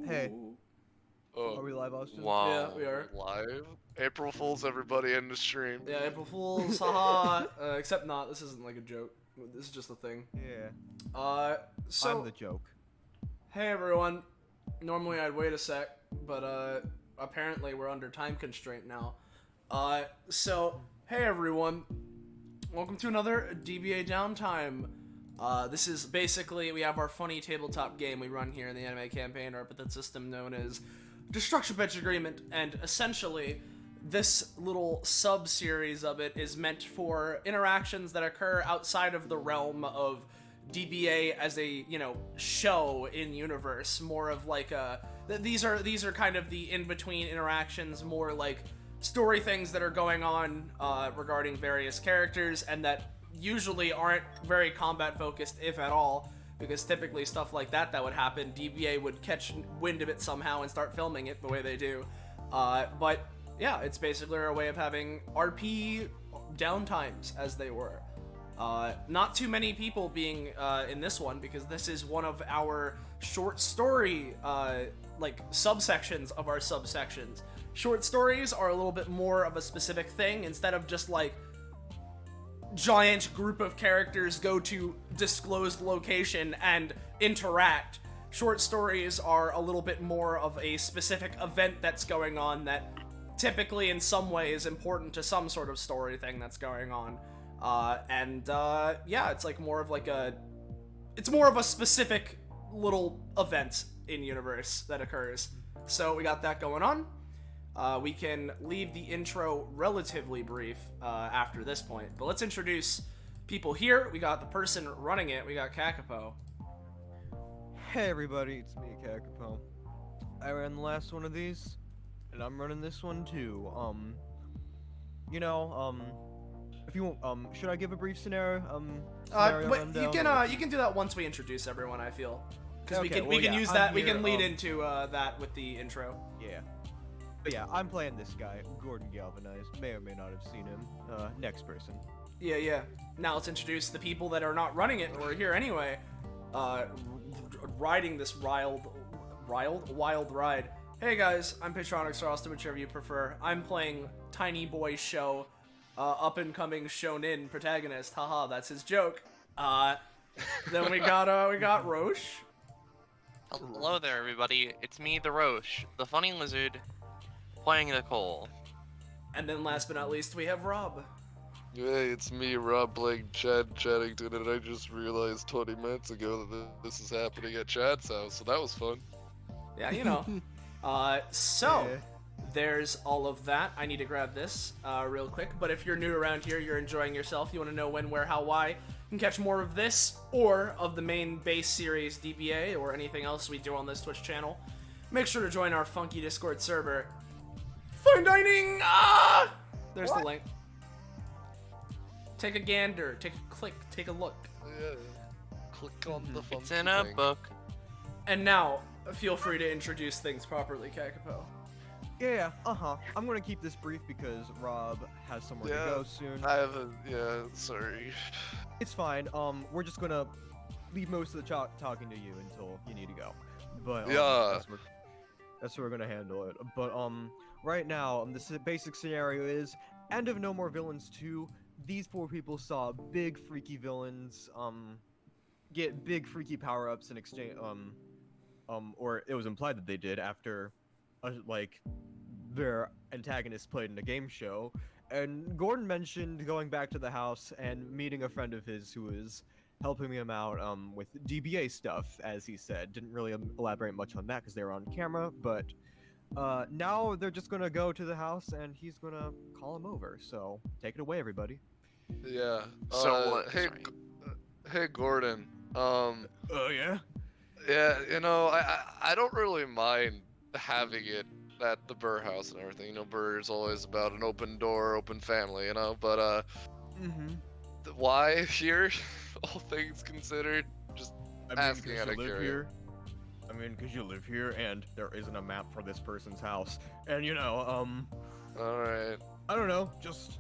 Hey, Oh, are we live, Austin? Wow. Yeah, we are. Live? April Fools, everybody in the stream. Yeah, April Fools, haha. Except not. This isn't like a joke. This is just a thing. Yeah, So I'm the joke. hey everyone. Normally I'd wait a sec, but apparently we're under time constraint now. So hey everyone. Welcome to another DBA downtime. This is basically, we have our funny tabletop game we run here in the anime campaign, our Epithet System, known as Destruction Bench Agreement, and essentially, this little sub-series of it is meant for interactions that occur outside of the realm of DBA as a, show in universe. More of like these are kind of the in-between interactions, more like story things that are going on regarding various characters, and that usually aren't very combat focused, if at all, because typically stuff like that would happen, DBA would catch wind of it somehow and start filming it the way they do. But yeah, it's basically a way of having RP downtimes, as they were. Not too many people being in this one, because this is one of our short story subsections of our subsections. Short stories are a little bit more of a specific thing, instead of just like giant group of characters go to disclosed location and interact. Short stories are a little bit more of a specific event that's going on that typically in some way is important to some sort of story thing that's going on. Yeah, it's like more of like it's more of a specific little event in universe that occurs. So we got that going on. We can leave the intro relatively brief after this point, but let's introduce people here. We got the person running it. We got Kakapo. Hey everybody, it's me, Kakapo. I ran the last one of these, and I'm running this one too. If you want, should I give a brief scenario? Scenario But rundown? you can do that once we introduce everyone, I feel, because Okay, we can yeah, use I'm that. We here, can lead into that with the intro. Yeah. But yeah, I'm playing this guy, Gordon Galvanized. May or may not have seen him. Next person. Yeah. Now let's introduce the people that are not running it, or are here anyway, riding this wild ride. Hey guys, I'm Patronix or Austin, whichever you prefer. I'm playing Tiny Boy Show, up-and-coming shonen protagonist. Haha, that's his joke. Then we got Roche. Hello there, everybody. It's me, the Roche, the funny lizard, playing Nicole. And then last but not least, we have Rob. Hey, it's me, Rob, playing Chad Chaddington, and I just realized 20 minutes ago that this is happening at Chad's house, so that was fun. Yeah, So, there's all of that. I need to grab this real quick, but if you're new around here, you're enjoying yourself, you want to know when, where, how, why, you can catch more of this, or of the main base series DBA, or anything else we do on this Twitch channel, make sure to join our funky Discord server. Fine dining! There's the link. Take a gander, take a click, take a look. Yeah, click on the funky It's in a thing. book. And now, feel free to introduce things properly, Kakapo. Yeah, I'm gonna keep this brief because Rob has somewhere to go soon. I haven't, sorry. It's fine. We're just gonna leave most of the talking to you until you need to go. But Yeah. that's how we're gonna handle it. But right now, the basic scenario is end of No More Villains 2. These four people saw big freaky villains get big freaky power-ups in exchange or it was implied that they did after their antagonist played in a game show. And Gordon mentioned going back to the house and meeting a friend of his who was helping him out with DBA stuff, as he said. Didn't really elaborate much on that because they were on camera, but now they're just gonna go to the house and he's gonna call him over. So take it away, everybody. Yeah. So, hey, sorry. hey, Gordon. Oh yeah. Yeah, I don't really mind having it at the Burr house and everything. Burr is always about an open door, open family, but why here? All things considered, just asking out of curiosity. I mean, because you live here and there isn't a map for this person's house. And Alright. I don't know, just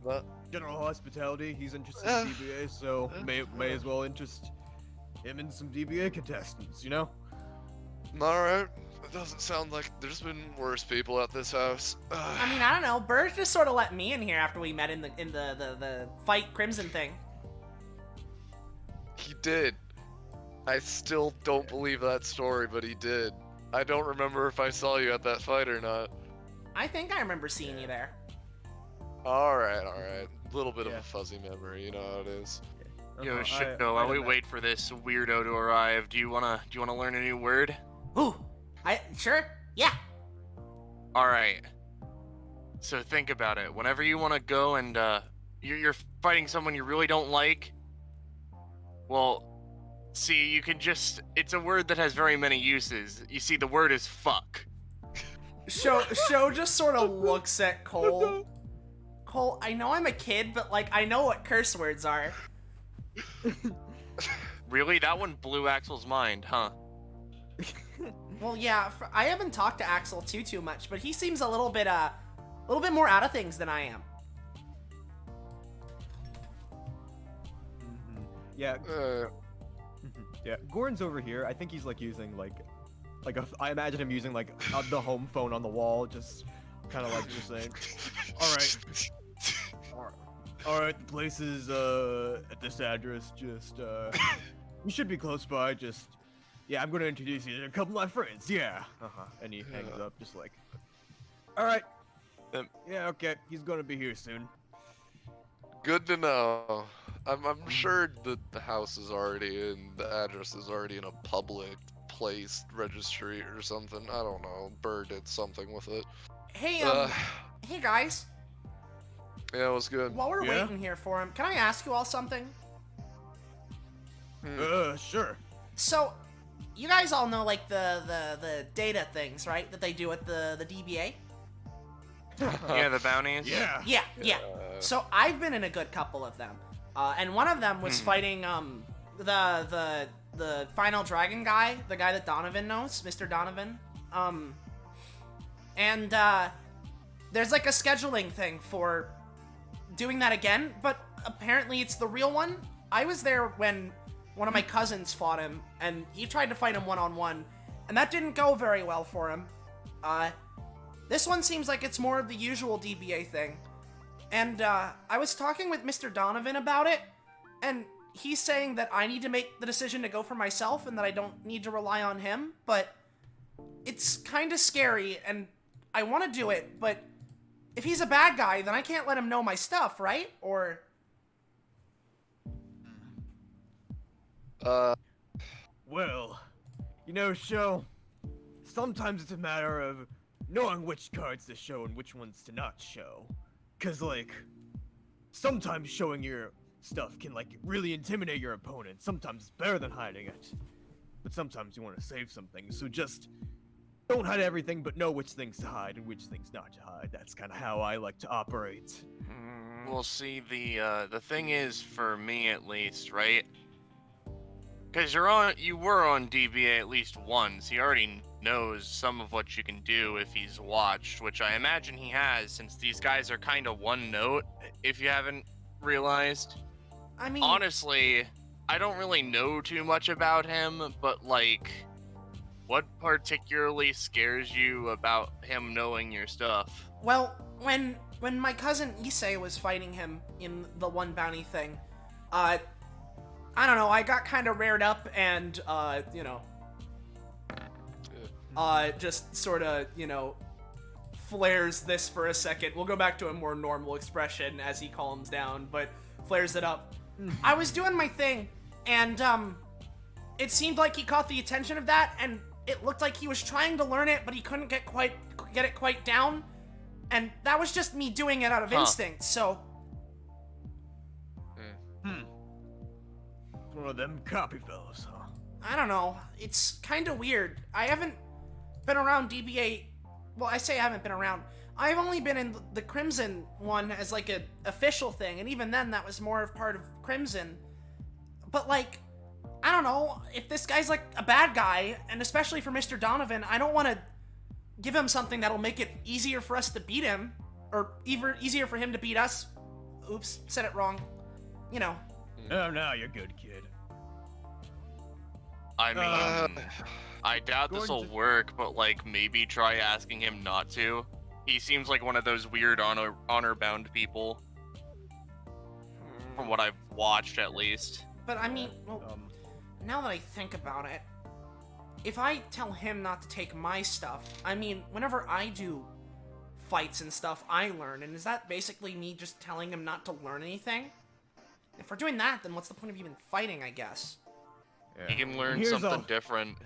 What? general hospitality. He's interested in DBA, so may as well interest him in some DBA contestants, Alright. doesn't sound like there's been worse people at this house. I mean, I don't know. Burr just sort of let me in here after we met in the fight Crimson thing. He did. I still don't believe that story, but he did. I don't remember if I saw you at that fight or not. I think I remember seeing you there. Alright. A little bit of a fuzzy memory, you know how it is. Yo, Shingo, while we wait for this weirdo to arrive, do you wanna learn a new word? Ooh, sure, yeah. All right. So think about it. Whenever you want to go and you're fighting someone you really don't like, well, see, you can just. It's a word that has very many uses. You see, the word is fuck. Sho just sort of looks at Cole. Cole, I know I'm a kid, but like I know what curse words are. Really? That one blew Axel's mind, huh? Well, yeah, I haven't talked to Axel too much, but he seems a little bit more out of things than I am. Yeah. Yeah. Gordon's over here. I think he's like using I imagine him using like the home phone on the wall, just kind of like just saying, all right, the place is at this address. Just you should be close by. Just yeah, I'm gonna introduce you to a couple of my friends. Yeah. And he hangs up, just like, all right. Yeah, okay. He's gonna be here soon. Good to know. I'm sure the house is already in, the address is already in a public place registry or something. I don't know. Burr did something with it. Hey, hey guys. Yeah, it was good. While we're waiting here for him, can I ask you all something? Sure. So, you guys all know like the data things, right? That they do at the DBA. Yeah, the bounties. Yeah. So I've been in a good couple of them, and one of them was fighting the final dragon guy, the guy that Donovan knows, Mr. Donovan. And there's like a scheduling thing for doing that again, but apparently it's the real one. I was there when one of my cousins fought him, and he tried to fight him one-on-one, and that didn't go very well for him. This one seems like it's more of the usual DBA thing. And I was talking with Mr. Donovan about it, and he's saying that I need to make the decision to go for myself and that I don't need to rely on him, but it's kind of scary, and I want to do it, but if he's a bad guy, then I can't let him know my stuff, right? Or... Well, you know, Sho, sometimes it's a matter of knowing which cards to show and which ones to not show. Cause like, sometimes showing your stuff can like really intimidate your opponent. Sometimes it's better than hiding it. But sometimes you want to save something, so just don't hide everything, but know which things to hide and which things not to hide. That's kind of how I like to operate. Well, see, the thing is, for me at least, right? Because you were on DBA at least once. He already knows some of what you can do if he's watched, which I imagine he has, since these guys are kind of one note, if you haven't realized. I mean... Honestly, I don't really know too much about him, but like, what particularly scares you about him knowing your stuff? Well, when my cousin Issei was fighting him in the one bounty thing, I don't know, I got kind of reared up and, just sort of, flares this for a second. We'll go back to a more normal expression as he calms down, but flares it up. I was doing my thing, and, it seemed like he caught the attention of that, and it looked like he was trying to learn it, but he couldn't get it quite down, and that was just me doing it out of instinct, so... One of them copy fellows, huh? I don't know. It's kind of weird. I haven't been around DBA. Well, I say I haven't been around. I've only been in the Crimson one as like an official thing, and even then that was more of part of Crimson. But like, I don't know, if this guy's like a bad guy, and especially for Mr. Donovan, I don't want to give him something that'll make it easier for us to beat him, or even easier for him to beat us. Oops, said it wrong. Oh, no, you're good, kid. I mean, I doubt Gordon this will just- work, but like maybe try asking him not to. He seems like one of those weird honor-bound people, from what I've watched at least. But I mean, well, now that I think about it, if I tell him not to take my stuff, I mean, whenever I do fights and stuff, I learn, and is that basically me just telling him not to learn anything? If we're doing that, then what's the point of even fighting, I guess? Yeah. He can learn Here's something all- different.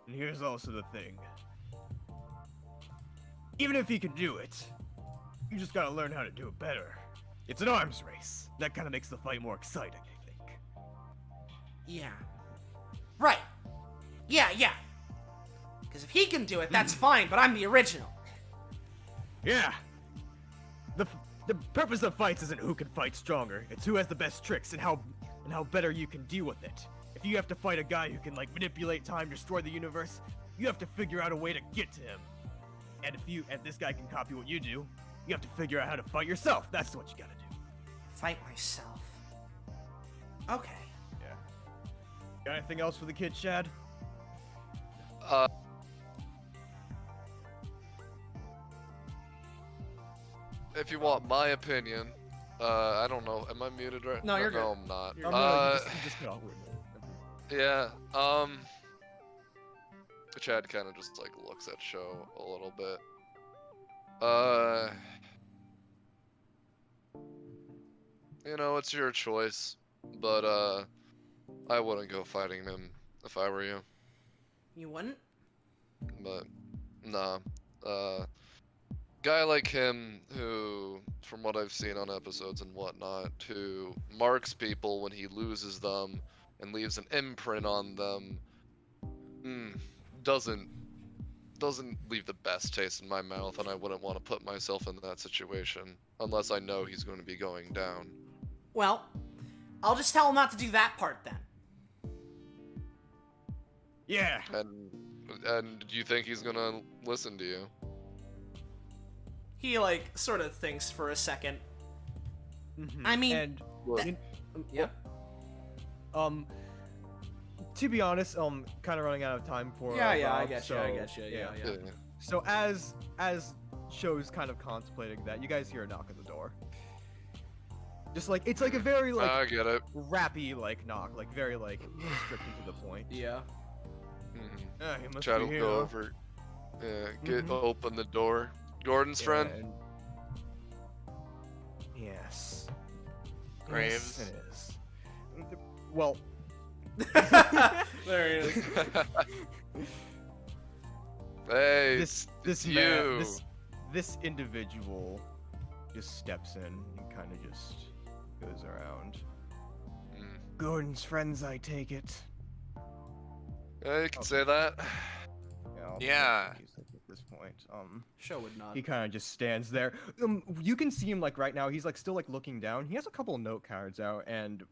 And here's also the thing. Even if he can do it, you just gotta learn how to do it better. It's an arms race. That kind of makes the fight more exciting, I think. Yeah. Right. Yeah. Because if he can do it, that's fine, but I'm the original. Yeah. The purpose of fights isn't who can fight stronger. It's who has the best tricks and how better you can deal with it. If you have to fight a guy who can like manipulate time, destroy the universe, you have to figure out a way to get to him. And if this guy can copy what you do, you have to figure out how to fight yourself. That's what you gotta do. Fight myself. Okay. Yeah. Got anything else for the kid, Chad? If you want my opinion, I don't know. Am I muted right? No, you're No, good. I'm not. You're No, you just got weird. Yeah. Chad kind of just like looks at show a little bit. You know, it's your choice, but I wouldn't go fighting him if I were you. You wouldn't? But nah. Guy like him who, from what I've seen on episodes and whatnot, who marks people when he loses them and leaves an imprint on them, doesn't leave the best taste in my mouth, and I wouldn't want to put myself in that situation unless I know he's going to be going down. Well, I'll just tell him not to do that part then. Yeah. And do you think he's gonna listen to you? He, like, sort of thinks for a second. Mhm. I mean, and Yeah. to be honest, kind of running out of time for. Yeah, I Rob, get you. so, I get you. Yeah. So as shows kind of contemplating that, you guys hear a knock at the door. Just like it's like a very like I get it. rappy like knock, like very like strict and to the point. Yeah. He must Chad be will here. go over. Yeah, Mhm. open the door. Gordon's friend. and- Yes. Graves. Yes, it is. Well, There he is. Hey, this you. man, this individual just steps in and kind of just goes around. Mm. Gordon's friends, I take it. Yeah, you can say that. I'll Yeah. use it at this point. Show would not. He kind of just stands there. You can see him like right now. He's like still like looking down. He has a couple of note cards out and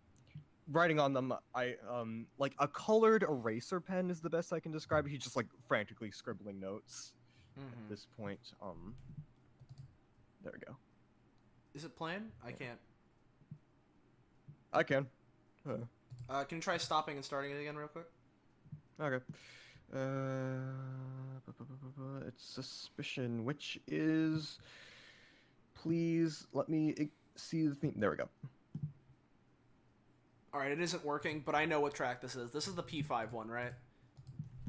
writing on them. Like a colored eraser pen is the best I can describe it. He's just like frantically scribbling notes at this point. There we go. Is it playing? I can't. I can. Can you try stopping and starting it again real quick? Okay. It's suspicion, which is. Please let me see the theme. There we go. Alright, it isn't working, but I know what track this is. This is the P5 one, right?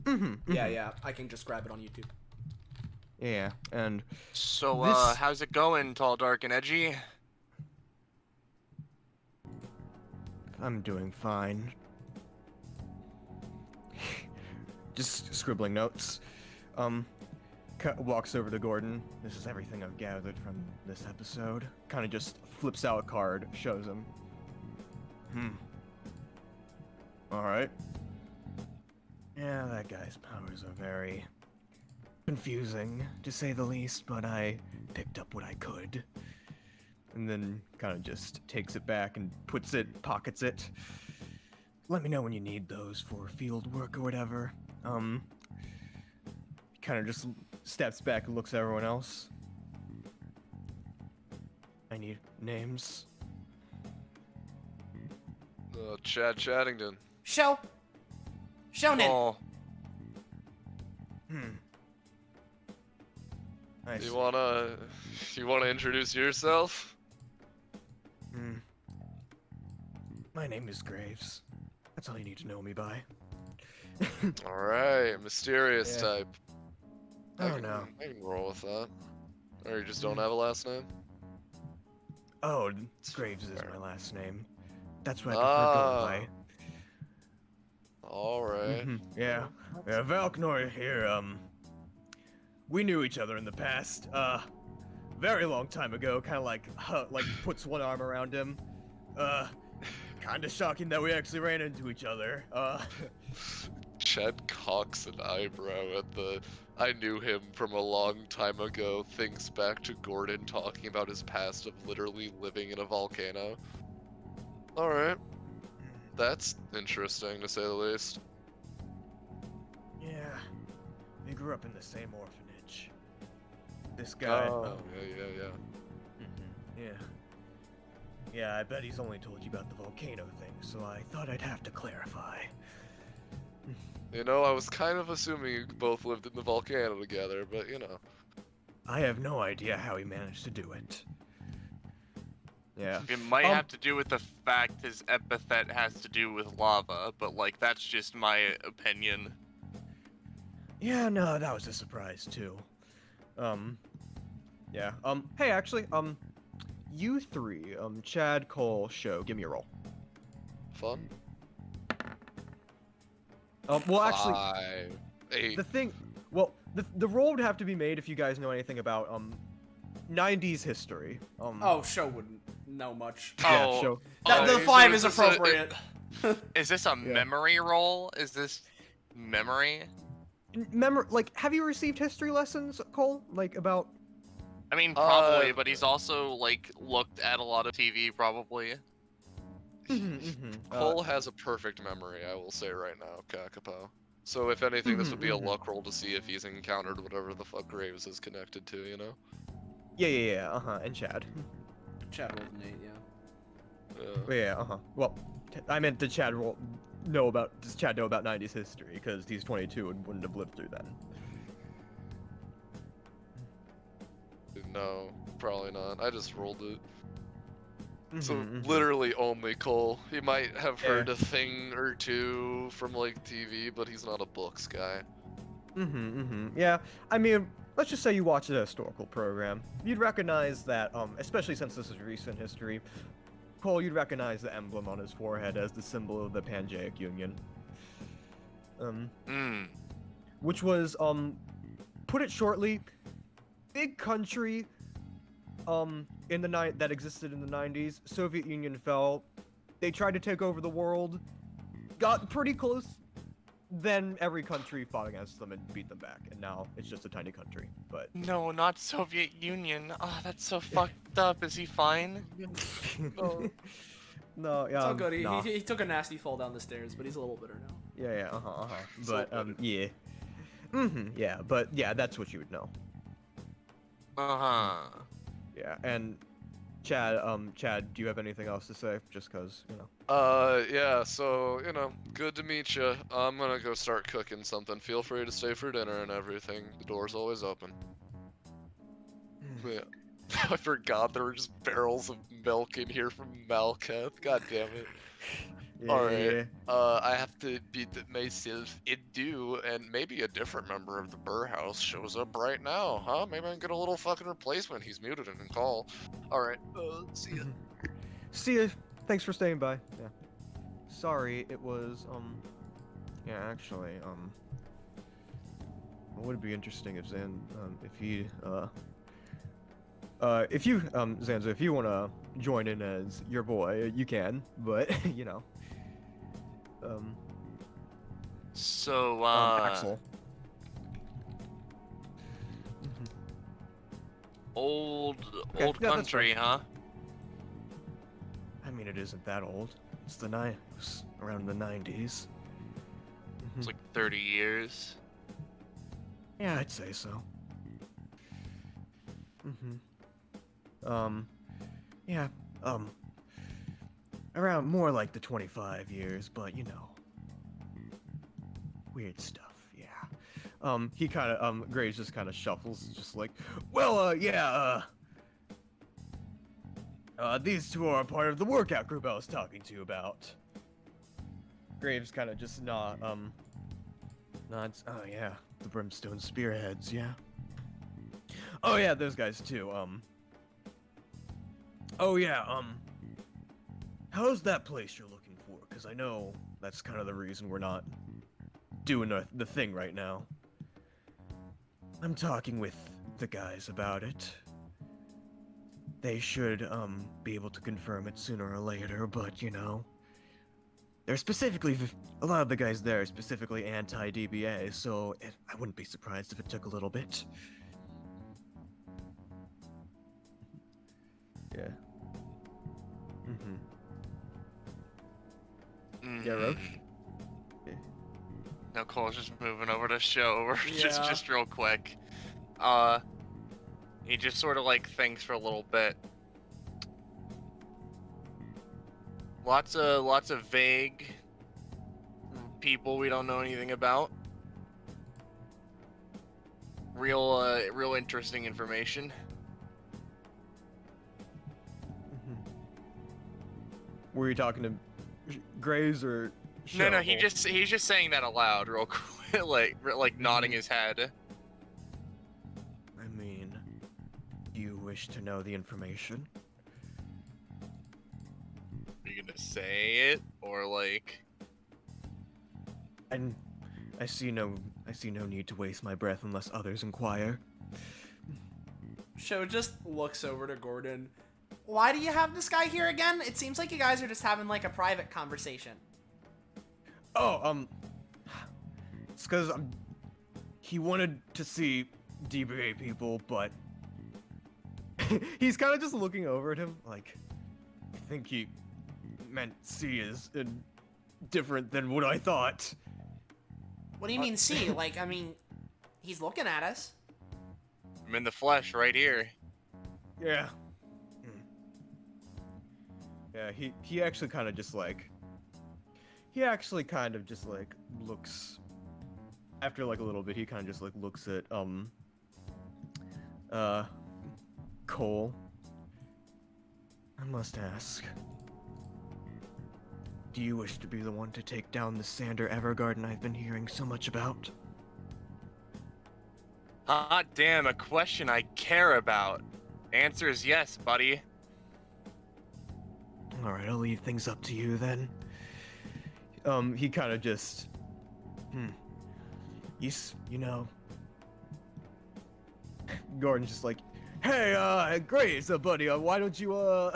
Mm-hmm. Yeah. I can just grab it on YouTube. Yeah, and So, This- how's it going, Tall, Dark, and Edgy? I'm doing fine. Just scribbling notes. Walks over to Gordon. This is everything I've gathered from this episode. Kind of just flips out a card, shows him. Alright. Yeah, that guy's powers are very confusing, to say the least, but I picked up what I could. And then kind of just takes it back and pockets it. Let me know when you need those for field work or whatever. Kind of just steps back and looks at everyone else. I need names. Chad Chaddington. Show! Shonen. Well, Hmm. I see. You wanna introduce yourself? Hmm. My name is Graves. That's all you need to know me by. All right, mysterious Yeah. type. I Oh can, no. I can roll with that. Or you just don't have a last name? Oh, It's Graves is fair. my last name. That's what I prefer going Ah, by. all right. Yeah. Yeah, Valknor here, we knew each other in the past. Very long time ago, kinda like puts one arm around him. Kinda shocking that we actually ran into each other. Chad cocks an eyebrow at the I knew him from a long time ago, thinks back to Gordon talking about his past of literally living in a volcano. Alright, that's interesting to say the least. Yeah. We grew up in the same orphanage. This guy, Oh, yeah. yeah. Yeah, I bet he's only told you about the volcano thing, so I thought I'd have to clarify. You know, I was kind of assuming you both lived in the volcano together, but you know. I have no idea how he managed to do it. Yeah. it might have to do with the fact his epithet has to do with lava, but like that's just my opinion. Yeah, no, that was a surprise too. Yeah. Hey, actually, you three, Chad, Cole, Show, give me a roll. Fun? Well, actually, 5, 8. the thing, well, the roll would have to be made if you guys know anything about, 90s history. Oh, Show wouldn't know much. Yeah, Oh, Show. The so 5 is this is a- appropriate. Is this a memory roll? Is this memory? Like, have you received history lessons, Cole? Like, about... I mean, probably, Uh, but he's also like looked at a lot of TV, probably. Cole has a perfect memory, I will say right now, Kakapo. So if anything, this would be a luck roll to see if he's encountered whatever the fuck Graves is connected to, you know? Yeah, and Chad. Chad rolled an 8, yeah. Yeah, Well, I meant does Chad know about 90s history? Because he's 22 and wouldn't have lived through then. No, probably not. I just rolled it. So Mhm. literally only Cole. He might have Yeah. heard a thing or two from like TV, but he's not a books guy. Yeah, I mean, let's just say you watch a historical program. You'd recognize that, especially since this is recent history, Cole, you'd recognize the emblem on his forehead as the symbol of the Pangaic Union. Which was, put it shortly, big country, in the that existed in the 90s. Soviet Union fell. They tried to take over the world. Got pretty close. Then every country fought against them and beat them back. And now it's just a tiny country. But No, not Soviet Union. Oh, that's so fucked up. Is he fine? no, no, It's all good. nah. He took a nasty fall down the stairs, but he's a little bitter now. Yeah, So But yeah. Yeah, but yeah, that's what you would know. Yeah, and Chad, do you have anything else to say? Just cause, you know. Yeah, so, you know, good to meet you. I'm gonna go start cooking something. Feel free to stay for dinner and everything. The door's always open. Yeah. I forgot there were just barrels of milk in here from Malkath. God damn it. Alright. I have to beat myself adieu, and maybe a different member of the Burr House shows up right now, huh? Maybe I can get a little fucking replacement. He's muted and can call. Alright, see ya. See ya. Thanks for staying by. Yeah. Sorry, it was, yeah, actually, it would be interesting if Zanzo, if you wanna join in as your boy, you can, but, you know. So, Axel. old Okay, yeah, that's country, fine. huh? I mean, it isn't that old. It's it was around the 90s. It's like 30 years. Yeah, I'd say so. Yeah, around more like the 25 years, but you know. weird stuff, yeah. He kind of, Graves just kind of shuffles, just like, well, yeah, these two are a part of the workout group I was talking to you about. Graves kind of just nods, oh yeah, the Brimstone Spearheads, yeah. Oh yeah, those guys too, oh yeah, how's that place you're looking for? Because I know that's kind of the reason we're not doing the thing right now. I'm talking with the guys about it. They should, be able to confirm it sooner or later, but, you know, they're specifically, a lot of the guys there are specifically anti-DBA, so I wouldn't be surprised if it took a little bit. Yeah. Yeah, Roach? Yeah. No, Cole's just moving over to show, Yeah. just real quick. He just sort of like thinks for a little bit. Lots of vague people we don't know anything about. Real interesting information. Were you talking to Graves or No, Show? he's just saying that aloud, real quick, like nodding his head. I mean, do you wish to know the information? Are you gonna say it or like? And I see no need to waste my breath unless others inquire. Show just looks over to Gordon. Why do you have this guy here again? It seems like you guys are just having like a private conversation. Oh, it's because he wanted to see DBA people, but he's kind of just looking over at him, like, I think he meant C is different than what I thought. What do you mean see? Like, I mean, he's looking at us. I'm in the flesh right here. Yeah. Yeah, he actually kind of just like, looks, after like a little bit, he kind of just like looks at, Cole. I must ask, do you wish to be the one to take down the Sander Evergarden I've been hearing so much about? Hot damn, a question I care about. Answer is yes, buddy. Alright, I'll leave things up to you then. He kind of just, you know, Gordon's just like, hey, Grace, buddy, why don't you,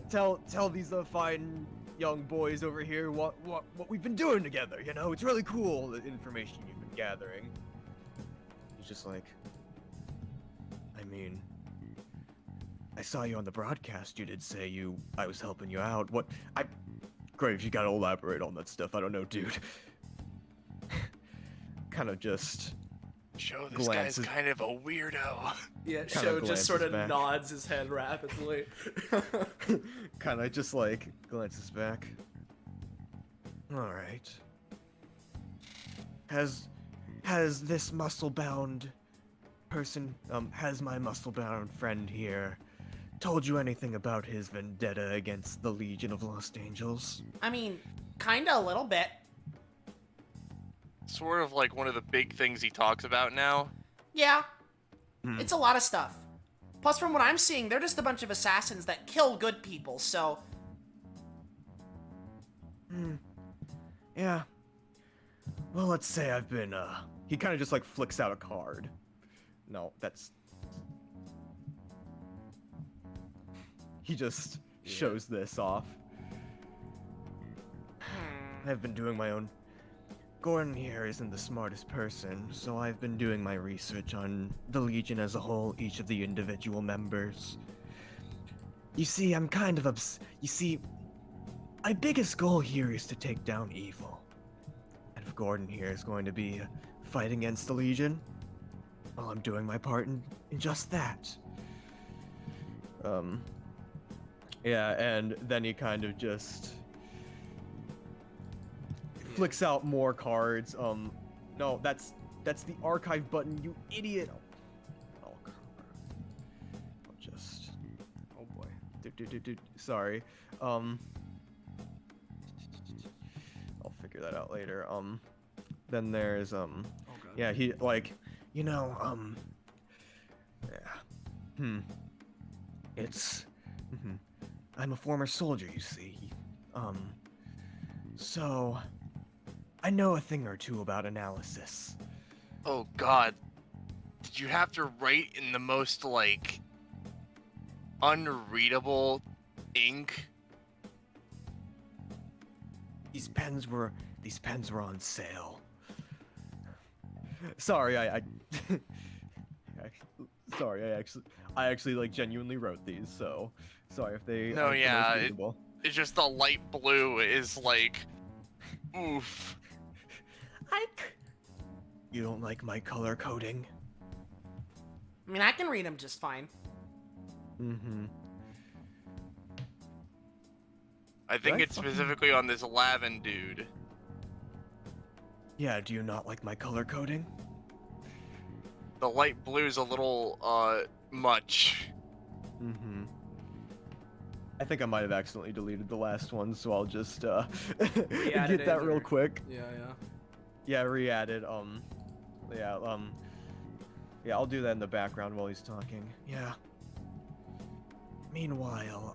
tell these, fine young boys over here what we've been doing together, you know? It's really cool, the information you've been gathering. He's just like, I mean, I saw you on the broadcast, you did say I was helping you out. Graves, you gotta elaborate on that stuff, I don't know, dude. Kind of just Show this guy's kind of a weirdo. Yeah, Kinda Show just sort of glances back. nods his head rapidly. kind of just like glances back. All right. Has this muscle-bound person, has my muscle-bound friend here told you anything about his vendetta against the Legion of Lost Angels? I mean, kinda a little bit. Sort of like one of the big things he talks about now. Yeah. It's a lot of stuff. Plus, from what I'm seeing, they're just a bunch of assassins that kill good people, so... Yeah. Well, let's say I've been, he kind of just, like, flicks out a card. No, that's... He just shows this off. I've been doing my own... Gordon here isn't the smartest person, so I've been doing my research on the Legion as a whole, each of the individual members. You see, I'm kind of You see, my biggest goal here is to take down evil. And if Gordon here is going to be fighting against the Legion, well, I'm doing my part in just that. Yeah, and then he kind of just flicks out more cards. No, that's the archive button, you idiot. I'll just. Oh boy. Sorry. I'll figure that out later. Then there's Oh god. yeah, he like, yeah. It's I'm a former soldier, you see. So I know a thing or two about analysis. Oh God, did you have to write in the most like unreadable ink? These pens were on sale. Sorry, sorry, I actually like genuinely wrote these, so sorry if they No, aren't the most yeah, readable. it's just the light blue is like, oof. You don't like my color coding? I mean, I can read them just fine. I think I it's fucking- specifically on this Lavin dude. Yeah, do you not like my color coding? The light blue's a little much. I think I might have accidentally deleted the last one, so I'll just Re-add get it that in real or- quick. Yeah. Yeah, re-added. Yeah, yeah, I'll do that in the background while he's talking. Yeah. Meanwhile,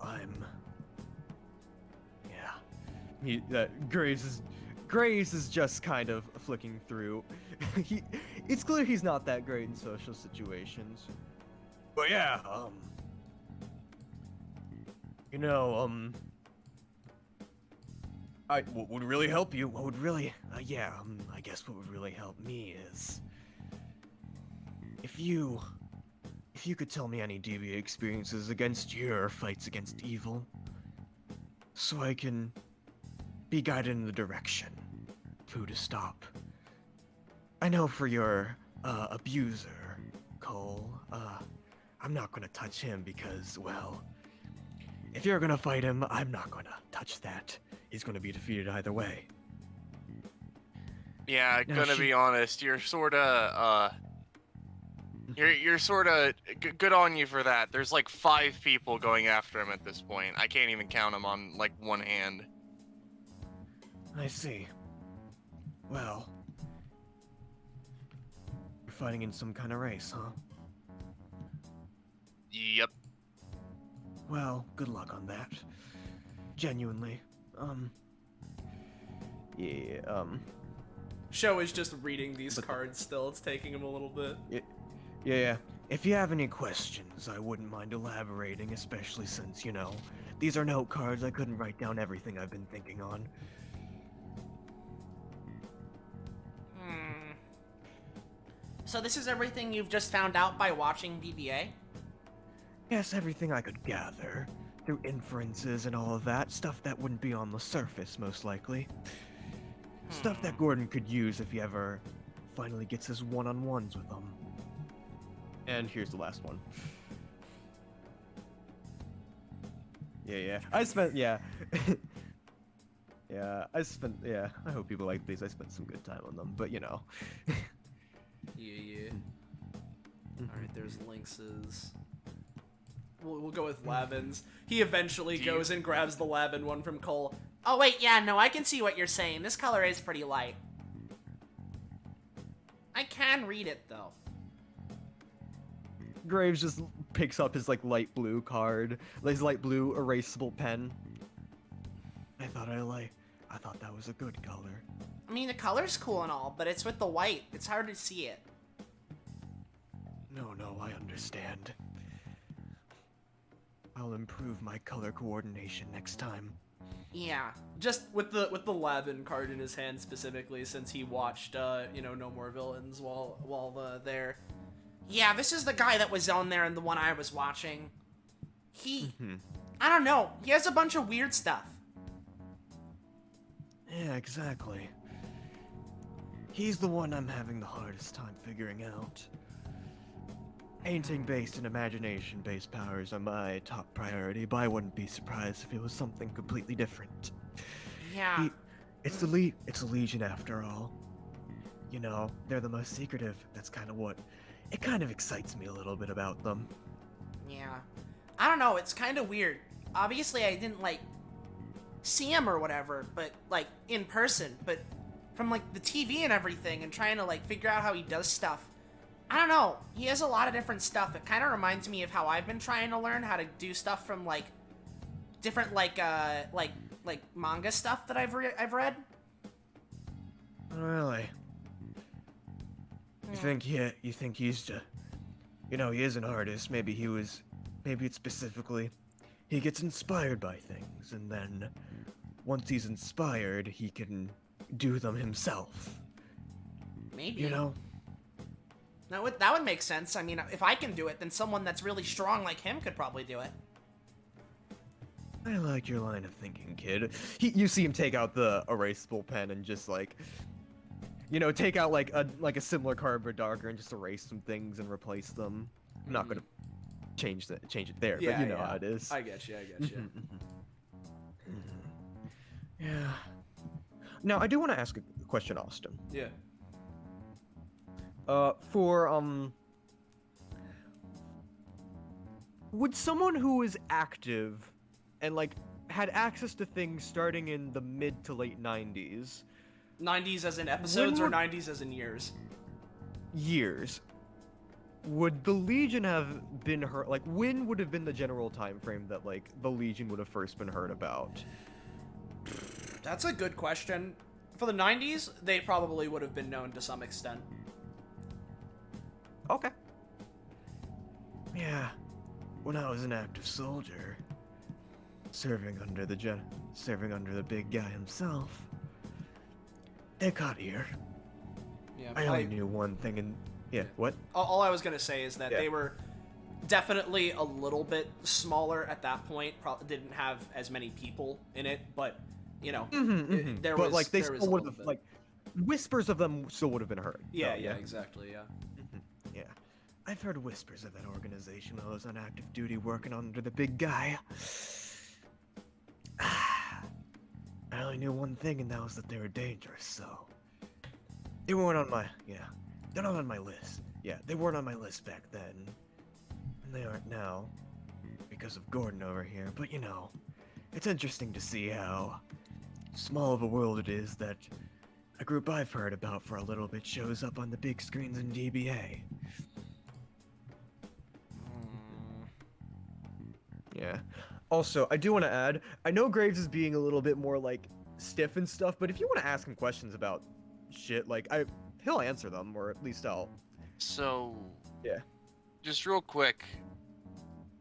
Grace is just kind of flicking through. It's clear he's not that great in social situations. But yeah, you know, what would really help you? What would really, I guess what would really help me is if you could tell me any DBA experiences against your fights against evil, so I can be guided in the direction to stop. I know for your abuser, Cole, I'm not gonna touch him because, well, if you're gonna fight him, I'm not gonna touch that. He's gonna be defeated either way. Yeah, Now gonna she- be honest, you're sorta you're sorta good on you for that. There's like 5 people going after him at this point. I can't even count them on like one hand. I see. Well, you're fighting in some kind of race, huh? Yep. Well, good luck on that. Genuinely. Yeah, Show is just reading these cards still. It's taking him a little bit. yeah. If you have any questions, I wouldn't mind elaborating, especially since, you know, these are note cards. I couldn't write down everything I've been thinking on. So this is everything you've just found out by watching DBA? Yes, everything I could gather. Through inferences and all of that. Stuff that wouldn't be on the surface, most likely. Stuff that Gordon could use if he ever finally gets his one-on-ones with them. And here's the last one. Yeah. I spent, yeah. Yeah, I hope people like these. I spent some good time on them, but you know. Yeah. Alright, there's Lynx's. We'll go with Lavin's. He eventually goes and grabs the Lavin one from Cole. Oh wait, yeah, no, I can see what you're saying. This color is pretty light. I can read it though. Graves just picks up his like light blue card, his light blue erasable pen. I thought that was a good color. I mean, the color's cool and all, but it's with the white. It's hard to see it. No, I understand. I'll improve my color coordination next time. Yeah. Just with the Lavin card in his hand specifically, since he watched No More Villains while there. Yeah, this is the guy that was on there and the one I was watching. I don't know. He has a bunch of weird stuff. Yeah, exactly. He's the one I'm having the hardest time figuring out. Painting-based and imagination-based powers are my top priority, but I wouldn't be surprised if it was something completely different. Yeah. It's it's a Legion after all. You know, they're the most secretive. That's kind of what it kind of excites me a little bit about them. Yeah. I don't know, it's kind of weird. Obviously, I didn't, like, see him or whatever, but, like, in person, but from, like, the TV and everything and trying to, like, figure out how he does stuff. I don't know. He has a lot of different stuff. It kind of reminds me of how I've been trying to learn how to do stuff from, like, different, like manga stuff that I've read. Really? You think you think he's just, you know, he is an artist. Maybe it's specifically, he gets inspired by things, and then once he's inspired, he can do them himself. Maybe. You know? That would make sense. I mean, if I can do it, then someone that's really strong like him could probably do it. I like your line of thinking, kid. You see him take out the erasable pen and just like, you know, take out like a similar cardboard darker and just erase some things and replace them. I'm not gonna change it there, but you know how it is. I get you. Yeah. Now I do want to ask a question, Austin. Yeah. Would someone who is active and like had access to things starting in the mid to late 90s, 90s as in episodes or would- 90s as in years? years, would the Legion have been heard? Like, when would have been the general time frame that like the Legion would have first been heard about? That's a good question. For the 90s, they probably would have been known to some extent. Okay. Yeah. When I was an active soldier, serving under the big guy himself, they got here. Yeah. I only knew one thing, and what? All I was gonna say is that Yeah. they were definitely a little bit smaller at that point. Probably didn't have as many people in it, but you know, there but was. like they there was still a would little have bit. like whispers of them still would have been heard. Yeah, So, yeah, exactly, yeah. Yeah. I've heard whispers of that organization while I was on active duty working under the big guy. I only knew one thing, and that was that they were dangerous, so... They weren't on my... they're not on my list. Yeah, they weren't on my list back then. And they aren't now, because of Gordon over here, but you know, it's interesting to see how small of a world it is that a group I've heard about for a little bit shows up on the big screens in DBA. Yeah. Also, I do want to add, I know Graves is being a little bit more, like, stiff and stuff, but if you want to ask him questions about shit, like, he'll answer them, or at least I'll. So, Yeah. just real quick,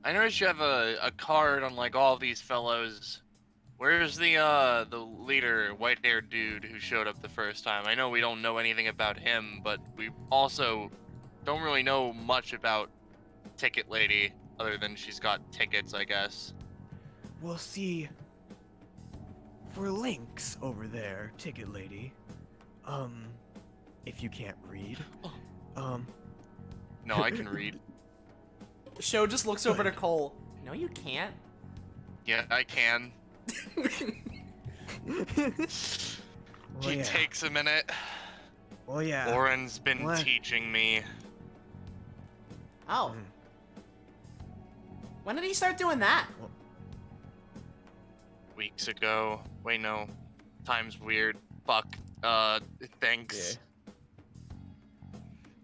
I noticed you have a card on like all these fellows. Where's the leader, white-haired dude who showed up the first time? I know we don't know anything about him, but we also don't really know much about Ticket Lady, other than she's got tickets, I guess. We'll see. For Lynx over there, Ticket Lady, if you can't read, No, I can read. Sho just looks over to Cole. No, you can't. Yeah, I can. Well, He yeah. takes a minute. Well, yeah. Oren's been What? teaching me. Oh. Mm. When did he start doing that? Weeks ago. Wait, no. Time's weird. Fuck. Thanks.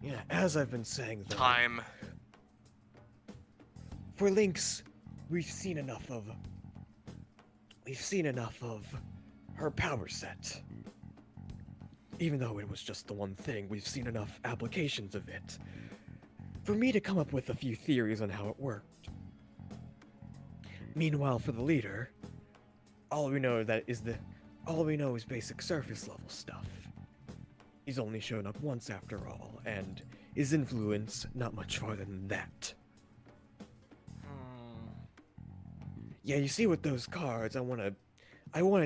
Yeah, as I've been saying, though, Time. for Lynx, we've seen enough of her power set. Even though it was just the one thing, we've seen enough applications of it for me to come up with a few theories on how it worked. Meanwhile, for the leader, all we know is basic surface level stuff. He's only shown up once after all, and his influence not much farther than that. Yeah, you see with those cards, I wanted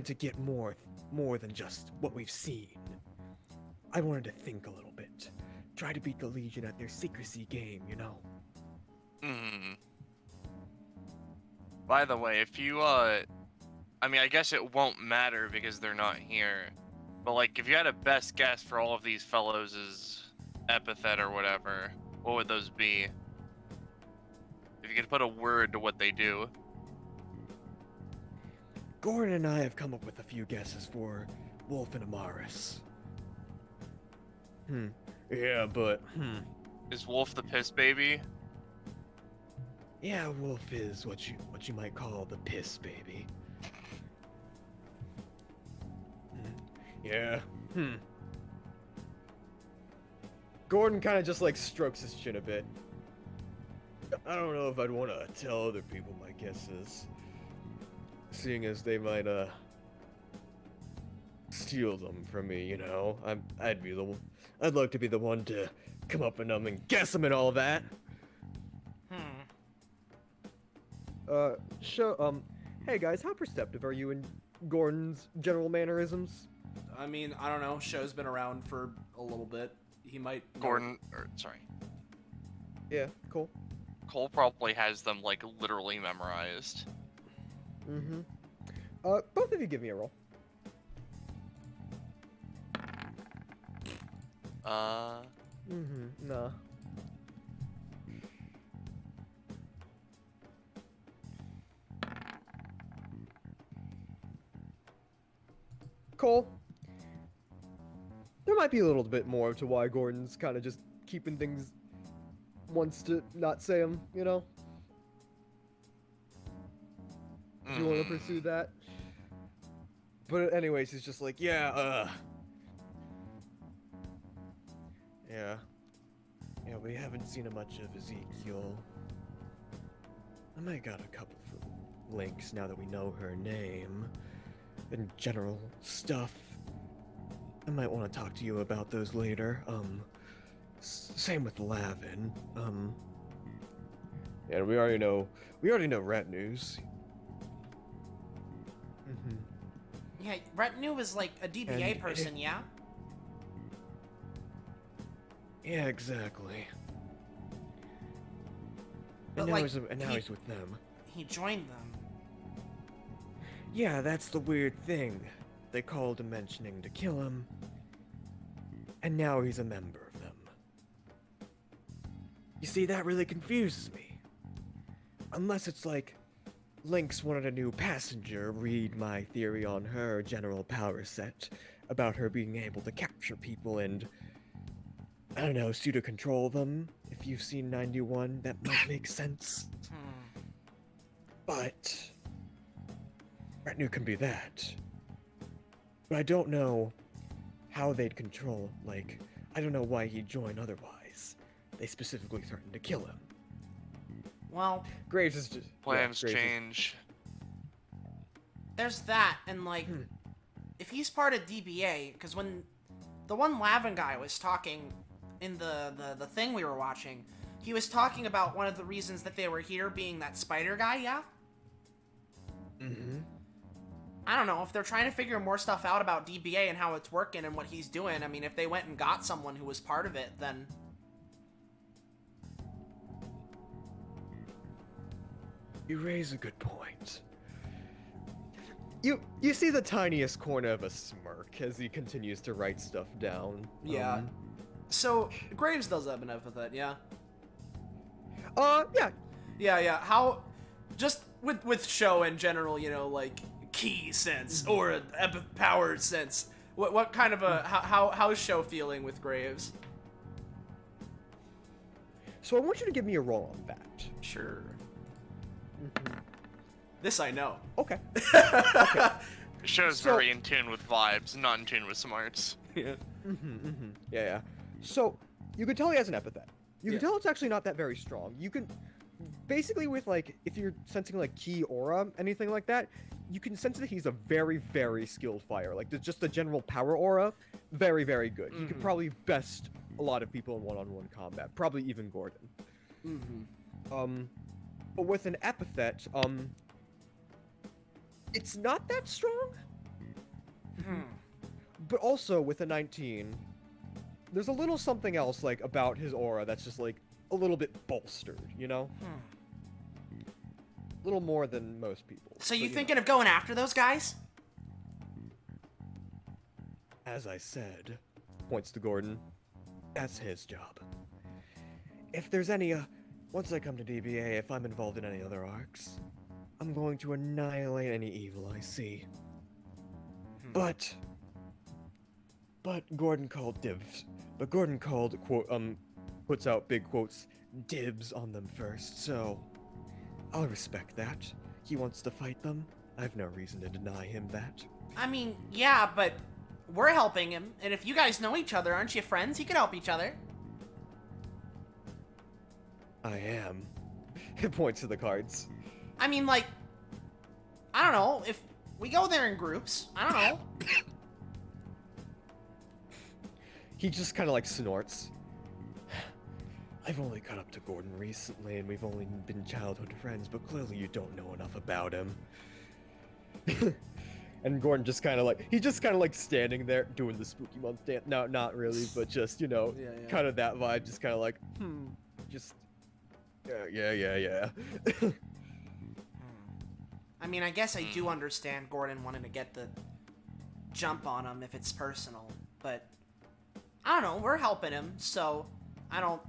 to get more than just what we've seen. I wanted to think a little bit. Try to beat the Legion at their secrecy game, you know? By the way, if you, I mean, I guess it won't matter because they're not here. But like, if you had a best guess for all of these fellows' epithet or whatever, what would those be? If you could put a word to what they do. Gordon and I have come up with a few guesses for Wolf and Amaris. Yeah, but Is Wolf the piss baby? yeah, Wolf is what you might call the piss baby. Yeah. Gordon kind of just like strokes his chin a bit. I don't know if I'd want to tell other people my guesses, seeing as they might steal them from me. You know, I'd love to be the one to come up in them and guess them and all that. Hey guys, how perceptive are you in Gordon's general mannerisms? I mean, I don't know. Show's been around for a little bit. He might know. Gordon, or sorry, Yeah, cool. Cole probably has them like literally memorized. Both of you give me a roll. Nah. Cole, there might be a little bit more to why Gordon's kind of just keeping things, wants to not say them, you know? Do you want to pursue that? But anyways, he's just like, yeah, we haven't seen much of Ezekiel. I might got a couple for links now that we know her name and general stuff. I might want to talk to you about those later. Same with Lavin. Yeah, we already know Retinues. Yeah, Retinue was like a DBA And person, yeah? Yeah, exactly. But, And now, like, he's with them. He joined them. Yeah, that's the weird thing. They called him mentioning to kill him, and now he's a member of them. You see, that really confuses me. Unless it's like, Lynx wanted a new passenger read my theory on her general power set, about her being able to capture people and, I don't know, pseudo-control them. If you've seen 91, that might make sense. But Retinue can be that. But I don't know how they'd control, like, I don't know why he'd join otherwise. They specifically threatened to kill him. Well, Graves is just... Plans Graves is- change. there's that, and like, if he's part of DBA, because when the one Lavin guy was talking in the thing we were watching, he was talking about one of the reasons that they were here being that spider guy, yeah? I don't know, if they're trying to figure more stuff out about DBA and how it's working and what he's doing, I mean, if they went and got someone who was part of it, then... You raise a good point. You see the tiniest corner of a smirk as he continues to write stuff down. Yeah. So, Graves does have an epithet, yeah? Yeah. Yeah. How, just with show in general, you know, like, key sense, or an power sense, what kind of a, how's show feeling with Graves? So I want you to give me a roll on that. Sure. This I know. Okay. Show's So- very in tune with vibes, not in tune with smarts. Yeah. Yeah. So you can tell he has an epithet. You Yeah. can tell it's actually not that very strong. You can basically, with like, if you're sensing like key aura, anything like that, you can sense that he's a very, very skilled fighter. Like just the general power aura, very, very good. He could probably best a lot of people in one-on-one combat, probably even Gordon. But with an epithet, it's not that strong. But also with a 19, there's a little something else like about his aura that's just like a little bit bolstered, you know? A little more than most people. So you but, thinking of going after those guys? as I said, points to Gordon, that's his job. If there's any, once I come to DBA, if I'm involved in any other arcs, I'm going to annihilate any evil I see. But Gordon called dibs. But Gordon called, puts out big quotes, dibs on them first, so I'll respect that. He wants to fight them. I have no reason to deny him that. I mean, yeah, but we're helping him, and if you guys know each other, aren't you friends? You could help each other. I am. It points to the cards. I mean, like, I don't know, if we go there in groups, I don't know. He just kind of like snorts. I've only caught up to Gordon recently, and we've only been childhood friends, but clearly you don't know enough about him. And Gordon just kind of like, he's just kind of like standing there doing the spooky month dance. No, not really, but just, you know, kind of that vibe, just kind of like, just, yeah. I mean, I guess I do understand Gordon wanting to get the jump on him if it's personal, but I don't know, we're helping him, so I don't...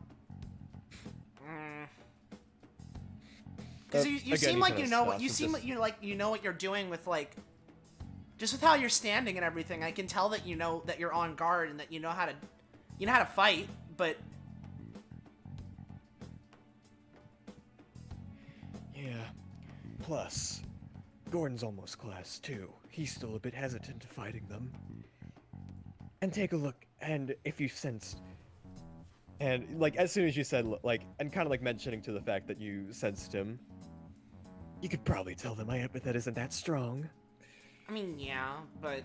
Because you again, seem he like kinda you know what stops you and seem just- like you know what you're doing with, like, just with how you're standing and everything. I can tell that you know that you're on guard and that you know how to fight, but Yeah. Plus, Gordon's almost class 2. He's still a bit hesitant to fighting them. And take a look, and if you sensed... And, like, as soon as you said, like, and kind of, like, mentioning to the fact that you sensed him, you could probably tell that my epithet isn't that strong. I mean, yeah, but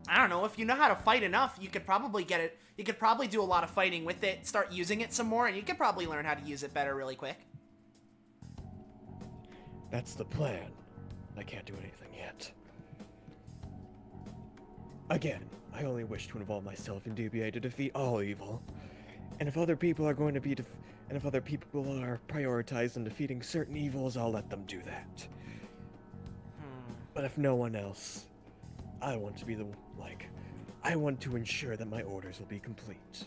I don't know, if you know how to fight enough, you could probably get it. You could probably do a lot of fighting with it, start using it some more, and you could probably learn how to use it better really quick. That's the plan. I can't do anything yet. Again, I only wish to involve myself in DBA to defeat all evil. And if other people are going to be and if other people are prioritized in defeating certain evils, I'll let them do that. But if no one else, I want to be I want to ensure that my orders will be complete.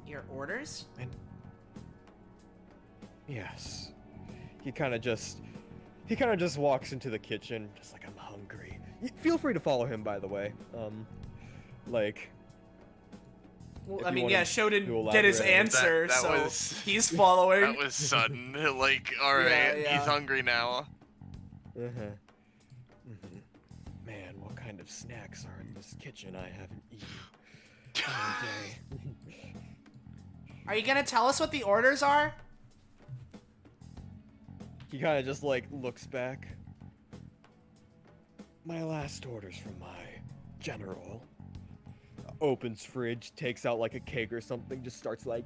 Your orders? And yes. He kind of just walks into the kitchen, just like, I'm hungry. Feel free to follow him, by the way. Like... Well, if I you mean, wanna yeah, Sho do didn't get his elaborate. answer, That so was- he's following. That was sudden. Like, alright, Yeah. he's hungry now. Man, what kind of snacks are in this kitchen I haven't eaten all day? Are you gonna tell us what the orders are? He kind of just, like, looks back. My last orders from my general. Opens fridge, takes out, like, a cake or something, just starts, like,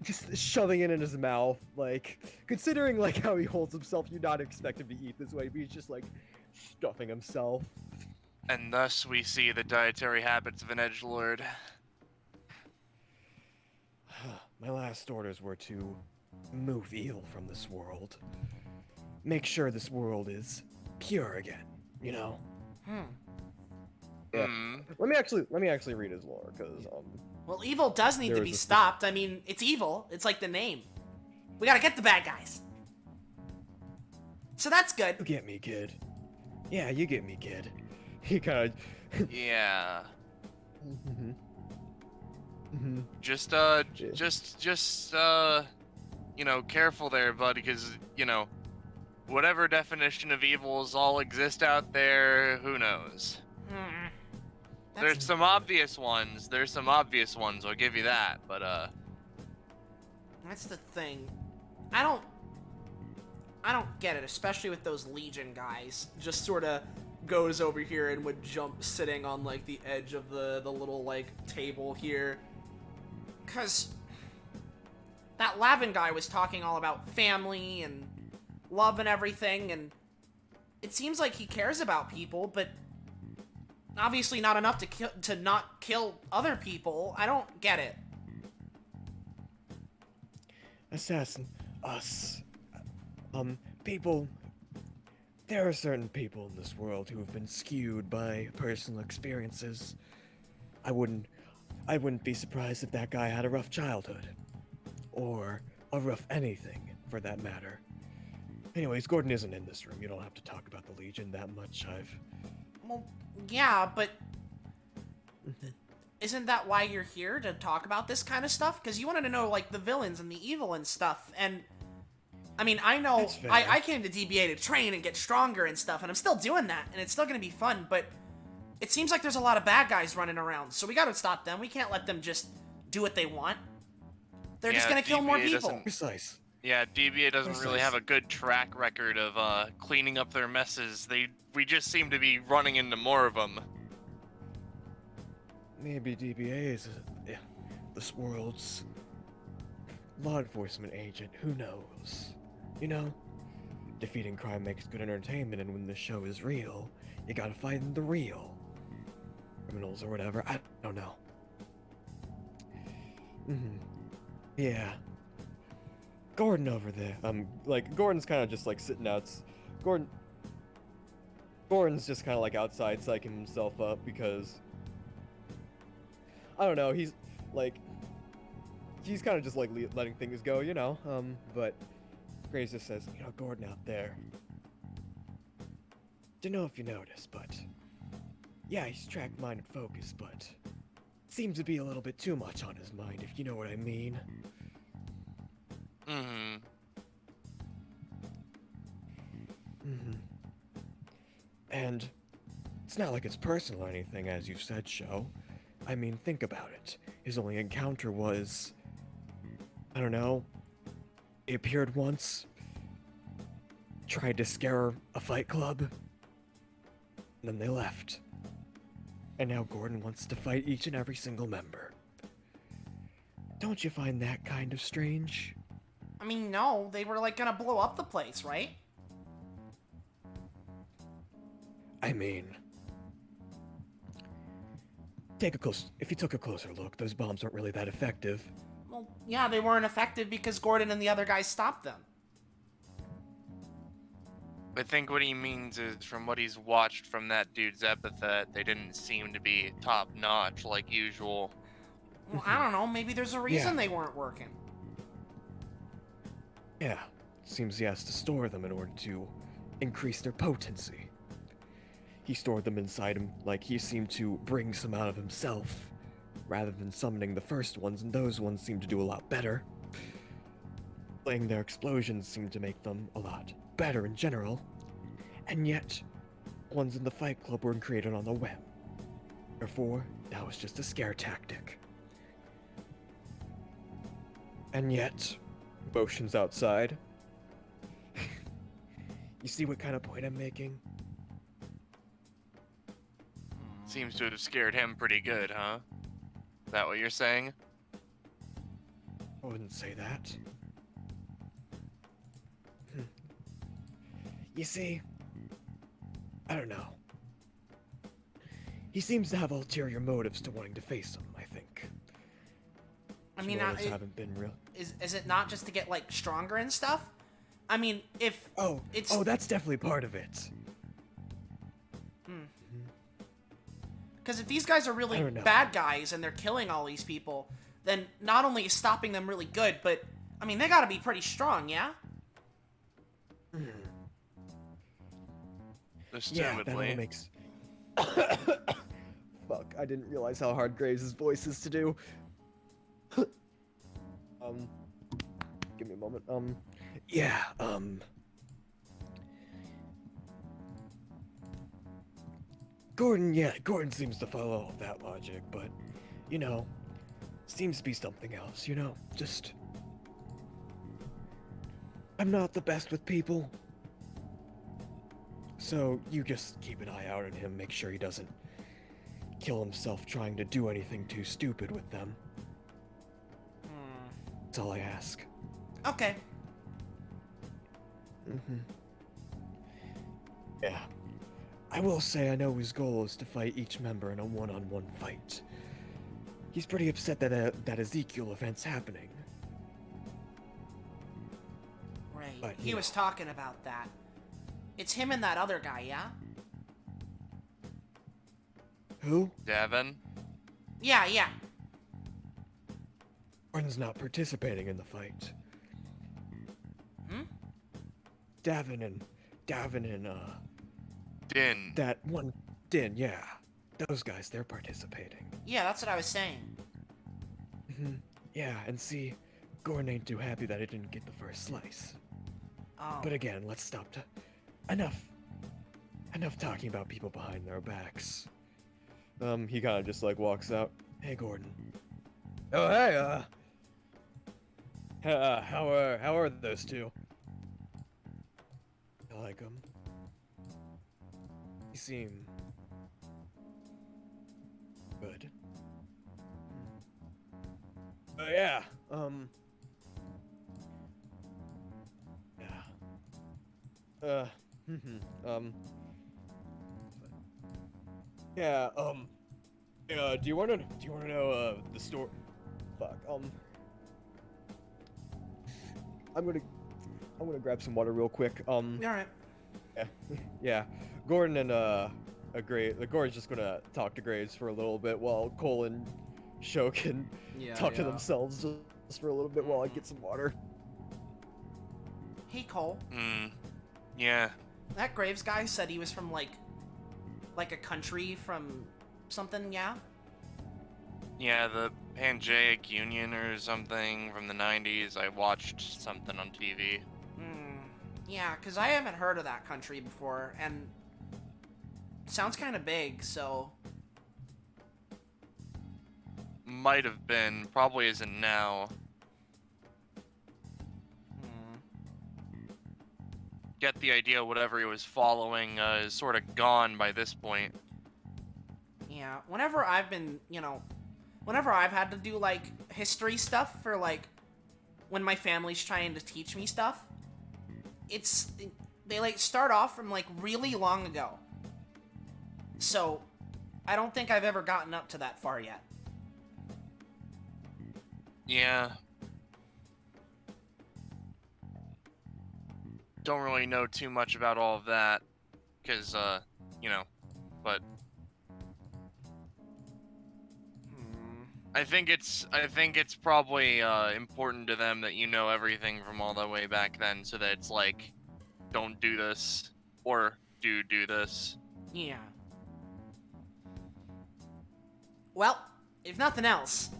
just shoving it in his mouth. Like, considering, like, how he holds himself, you'd not expect him to eat this way, but he's just, like, stuffing himself. And thus we see the dietary habits of an edgelord. My last orders were to move evil from this world. Make sure this world is pure again, you know? Yeah. Let me actually read his lore, because Well, evil does need to There be is a- stopped. I mean, it's evil. It's like the name. We gotta get the bad guys. So that's good. you get me, kid. Yeah, you get me, kid. He kind of Yeah. Just, you know, careful there, bud, because, you know, whatever definition of evils all exist out there, who knows? There's some obvious ones. I'll give you that. But That's the thing. I don't get it, especially with those Legion guys. Just sort of goes over here and would jump sitting on, like, the edge of the little, like, table here. Cause that Lavin guy was talking all about family and love and everything, and it seems like he cares about people, but obviously not enough to not kill other people. I don't get it. assassin us. People there are certain people in this world who have been skewed by personal experiences. I wouldn't be surprised if that guy had a rough childhood. Or a rough anything, for that matter. Anyways, Gordon isn't in this room. You don't have to talk about the Legion that much. Well, yeah, but isn't that why you're here, to talk about this kind of stuff? Because you wanted to know, like, the villains and the evil and stuff, and... I mean, I know That's fair. I came to DBA to train and get stronger and stuff, and I'm still doing that, and it's still gonna be fun, but it seems like there's a lot of bad guys running around, so we gotta stop them. We can't let them just do what they want. They're just Yeah, gonna kill more DBA people. doesn't- Precise. Yeah, DBA doesn't really Precise. have a good track record of cleaning up their messes. We just seem to be running into more of them. Maybe DBA is this world's law enforcement agent. Who knows? You know, defeating crime makes good entertainment, and when the show is real, you gotta find the real criminals or whatever. I don't know. Yeah. Gordon over there. Like, Gordon's kind of just like sitting out. Gordon's just kind of like outside psyching himself up because I don't know. He's kind of just like letting things go, you know. But Grace just says, you know, Gordon out there. Don't know if you noticed, but yeah, he's track-minded focused, but seems to be a little bit too much on his mind, if you know what I mean. And it's not like it's personal or anything, as you said, Sho. I mean, think about it. His only encounter was, I don't know, he appeared once, tried to scare a fight club, and then they left. And now Gordon wants to fight each and every single member. Don't you find that kind of strange? I mean, no, they were, like, gonna blow up the place, right? I mean, if you took a closer look, those bombs weren't really that effective. Well, yeah, they weren't effective because Gordon and the other guys stopped them. I think what he means is, from what he's watched from that dude's epithet, they didn't seem to be top-notch like usual. Well, I don't know, maybe there's a reason Yeah. they weren't working. Yeah, seems he has to store them in order to increase their potency. He stored them inside him like he seemed to bring some out of himself, rather than summoning the first ones, and those ones seemed to do a lot better. Playing their explosions seemed to make them a lot better in general, and yet, ones in the Fight Club were created on the web. Therefore, that was just a scare tactic. And yet, motions outside. You see what kind of point I'm making? Seems to have scared him pretty good, huh? Is that what you're saying? I wouldn't say that. You see, I don't know. He seems to have ulterior motives to wanting to face him, I think. I His mean, motives haven't been real. is it not just to get, like, stronger and stuff? I mean, if it's... Oh, that's definitely part of it. Because if these guys are really I don't know. bad guys and they're killing all these people, then not only is stopping them really good, but, I mean, they gotta be pretty strong, yeah? Yeah, that all Assumedly. makes... Fuck, I didn't realize how hard Graves' voice is to do. Give me a moment. Yeah, Gordon seems to follow all of that logic, but, you know, seems to be something else, you know? Just... I'm not the best with people. So, you just keep an eye out on him, make sure he doesn't kill himself trying to do anything too stupid with them. That's all I ask. Okay. Yeah. I will say I know his goal is to fight each member in a one-on-one fight. He's pretty upset that Ezekiel event's happening. Right. But, He you was know. talking about that. It's him and that other guy, yeah? Who? Devin? Yeah. Gordon's not participating in the fight. Hmm? Davin and Din. that one Din, yeah. Those guys, they're participating. Yeah, that's what I was saying. Yeah, and see, Gordon ain't too happy that he didn't get the first slice. Oh. But again, let's stop enough talking about people behind their backs. He kind of just like walks out. Hey, Gordon. Oh, hey, how are those two? I like them. You seem good. Yeah, yeah. Do you wanna know the story? Fuck. I'm gonna grab some water real quick. All right. Yeah. Gordon and Gordon's just gonna talk to Graves for a little bit while Cole and Sho can talk to themselves just for a little bit while I get some water. Hey, Cole. Yeah. That Graves guy said he was from like a country from something, yeah? Yeah, the Pangaic Union or something from the 90s. I watched something on TV. Yeah, because I haven't heard of that country before, and it sounds kind of big, so... Might have been. Probably isn't now. Get the idea whatever he was following is sort of gone by this point. Yeah, whenever I've been, whenever I've had to do, like, history stuff for, like, when my family's trying to teach me stuff, they, like, start off from, like, really long ago. So, I don't think I've ever gotten up to that far yet. Yeah. Don't really know too much about all of that, because, but... I think it's probably important to them that you know everything from all the way back then, so that it's like, don't do this, or do this. Yeah. Well, if nothing else,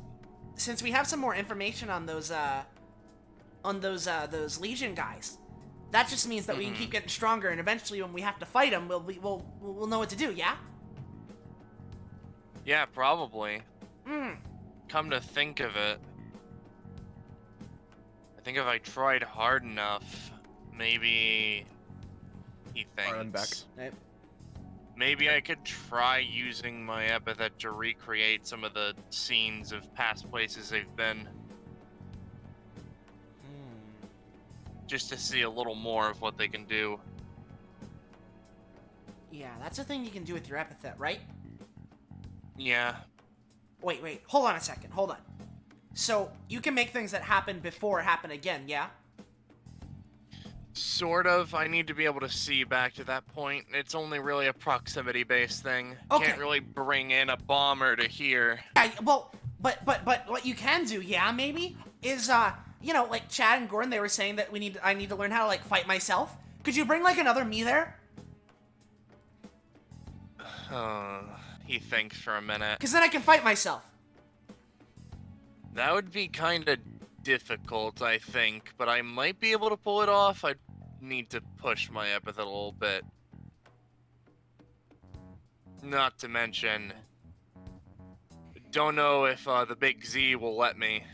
since we have some more information on those Legion guys, that just means that we can keep getting stronger, and eventually, when we have to fight them, we'll know what to do. Yeah. Yeah, probably. Come to think of it, I think if I tried hard enough, maybe he thinks. I'm back. Right. Maybe I could try using my epithet to recreate some of the scenes of past places they've been. Just to see a little more of what they can do. Yeah, that's a thing you can do with your epithet, right? Yeah. Wait, hold on a second, hold on. So, you can make things that happen before happen again, yeah? Sort of. I need to be able to see back to that point. It's only really a proximity-based thing. Okay. Can't really bring in a bomber to here. Yeah, well, but what you can do, yeah, maybe, is, like Chad and Gordon, they were saying that I need to learn how to, like, fight myself. Could you bring, like, another me there? He thinks for a minute. Because then I can fight myself. That would be kind of difficult, I think, but I might be able to pull it off. I'd need to push my epithet a little bit. Not to mention, don't know if the Big Z will let me.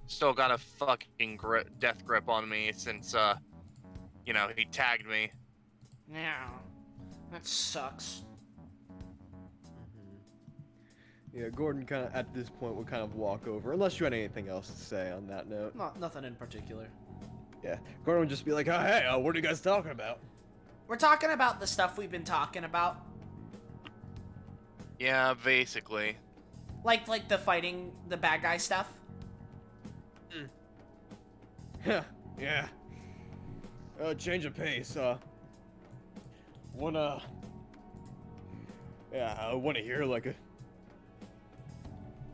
Still got a fucking death grip on me since, he tagged me. Yeah, that sucks. Yeah, Gordon kind of at this point would kind of walk over, unless you had anything else to say on that note. Nothing in particular. Yeah, Gordon would just be like, "Oh, hey, what are you guys talking about?" We're talking about the stuff we've been talking about. Yeah, basically. Like the fighting the bad guy stuff. Yeah. change of pace. Wanna hear like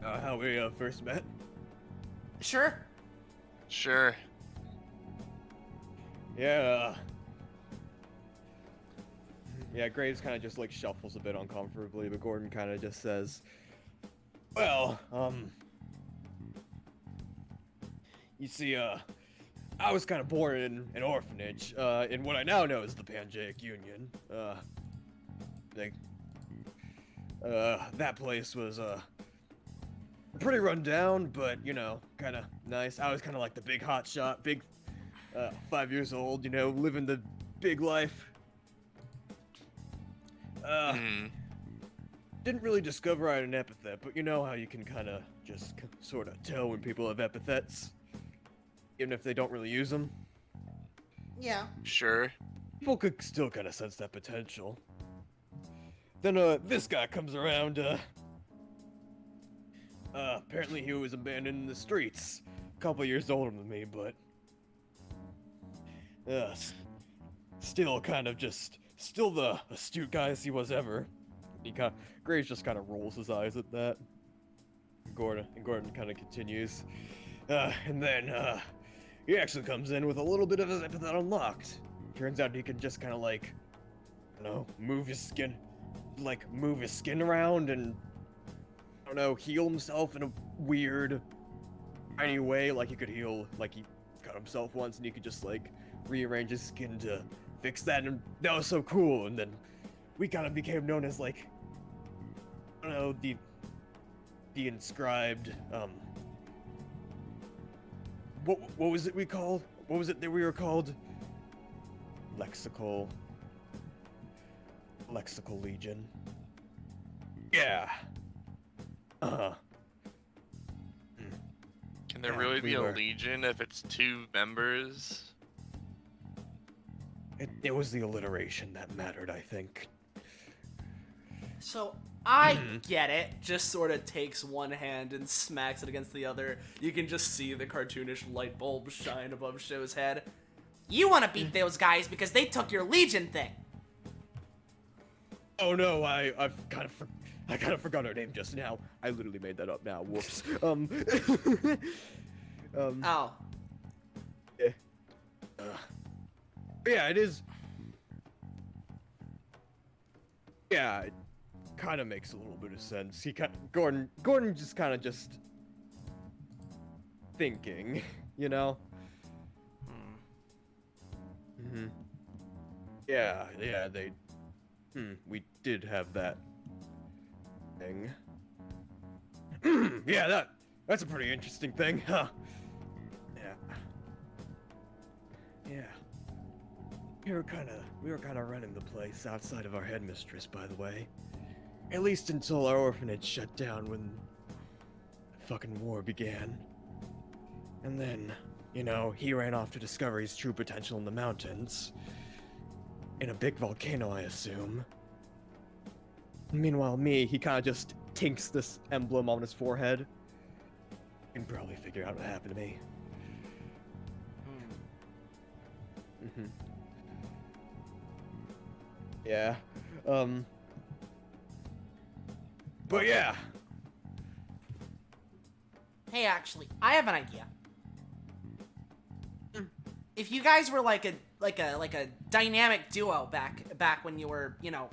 how we first met? Sure. Sure. Yeah. Yeah, Graves kind of just like shuffles a bit uncomfortably, but Gordon kind of just says, "Well, you see, I was kind of born in an orphanage, in what I now know is the Pangeic Union. That place was, pretty run down, but, you know, kind of nice. I was kind of like the big hot shot, 5 years old, you know, living the big life. Didn't really discover I had an epithet, but you know how you can kind of just sort of tell when people have epithets, even if they don't really use them? Yeah. Sure. People could still kind of sense that potential. Then, this guy comes around, apparently he was abandoned in the streets. A couple years older than me, but... still kind of just... Still the astute guy as he was ever. Graves just kind of rolls his eyes at that. Gordon kind of continues. And then, he actually comes in with a little bit of his epithet unlocked. Turns out he can just kind of like, I don't know, move his skin around and, I don't know, heal himself in a weird, tiny way. Like he could heal, like he cut himself once and he could just like rearrange his skin to fix that, and that was so cool. And then we kind of became known as like, I don't know, the inscribed, what was it we called? What was it that we were called? Lexical Legion. Yeah. Can there Yeah, really be we a were. legion if it's 2 members? It was the alliteration that mattered, I think. So I get it. Just sort of takes one hand and smacks it against the other. You can just see the cartoonish light bulb shine above Show's head. You want to beat those guys because they took your Legion thing. Oh no, I kind of forgot her name just now. I literally made that up now. Whoops. Oh. Yeah. Yeah, it is. Yeah, it kind of makes a little bit of sense. Gordon just kind of just thinking, you know. Yeah, we did have that thing. Yeah, that's a pretty interesting thing, huh? Yeah. We were kind of running the place outside of our headmistress, by the way. At least until our orphanage shut down when the fucking war began. And then, you know, he ran off to discover his true potential in the mountains. In a big volcano, I assume. Meanwhile, he kind of just tinks this emblem on his forehead. You can probably figure out what happened to me. Yeah. But yeah. Hey, actually, I have an idea. If you guys were like a dynamic duo back when you were, you know,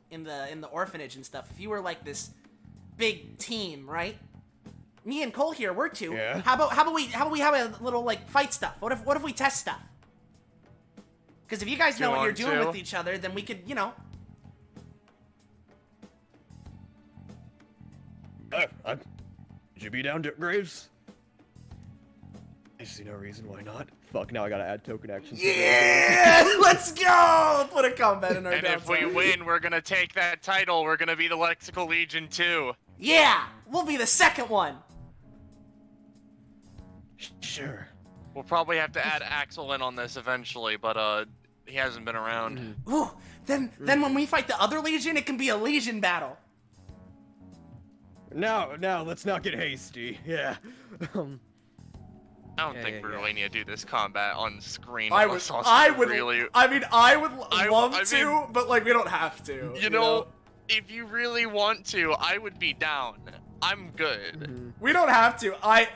in the orphanage and stuff, if you were like this big team, right? Me and Cole here, we're two. Yeah. How about we have a little like fight stuff? What if we test stuff? Because if you guys know what you're doing with each other, then we could, you know. Would you be down to Graves? I see no reason why not. Fuck, now I gotta add token actions. Yeah, let's go! Put a combat in our And if we downtime. win, we're gonna take that title. We're gonna be the Lexical Legion too. Yeah, we'll be the second one. Sure. We'll probably have to add Axel in on this eventually, but he hasn't been around. Ooh, then when we fight the other Legion, it can be a Legion battle. Now, let's not get hasty. Yeah. I don't Yeah, think yeah, we yeah. really need to do this combat on screen. I unless would, Austin I would, really. I mean, I would love I to, mean, but like we don't have to. You know, if you really want to, I would be down. I'm good. Mhm. We don't have to.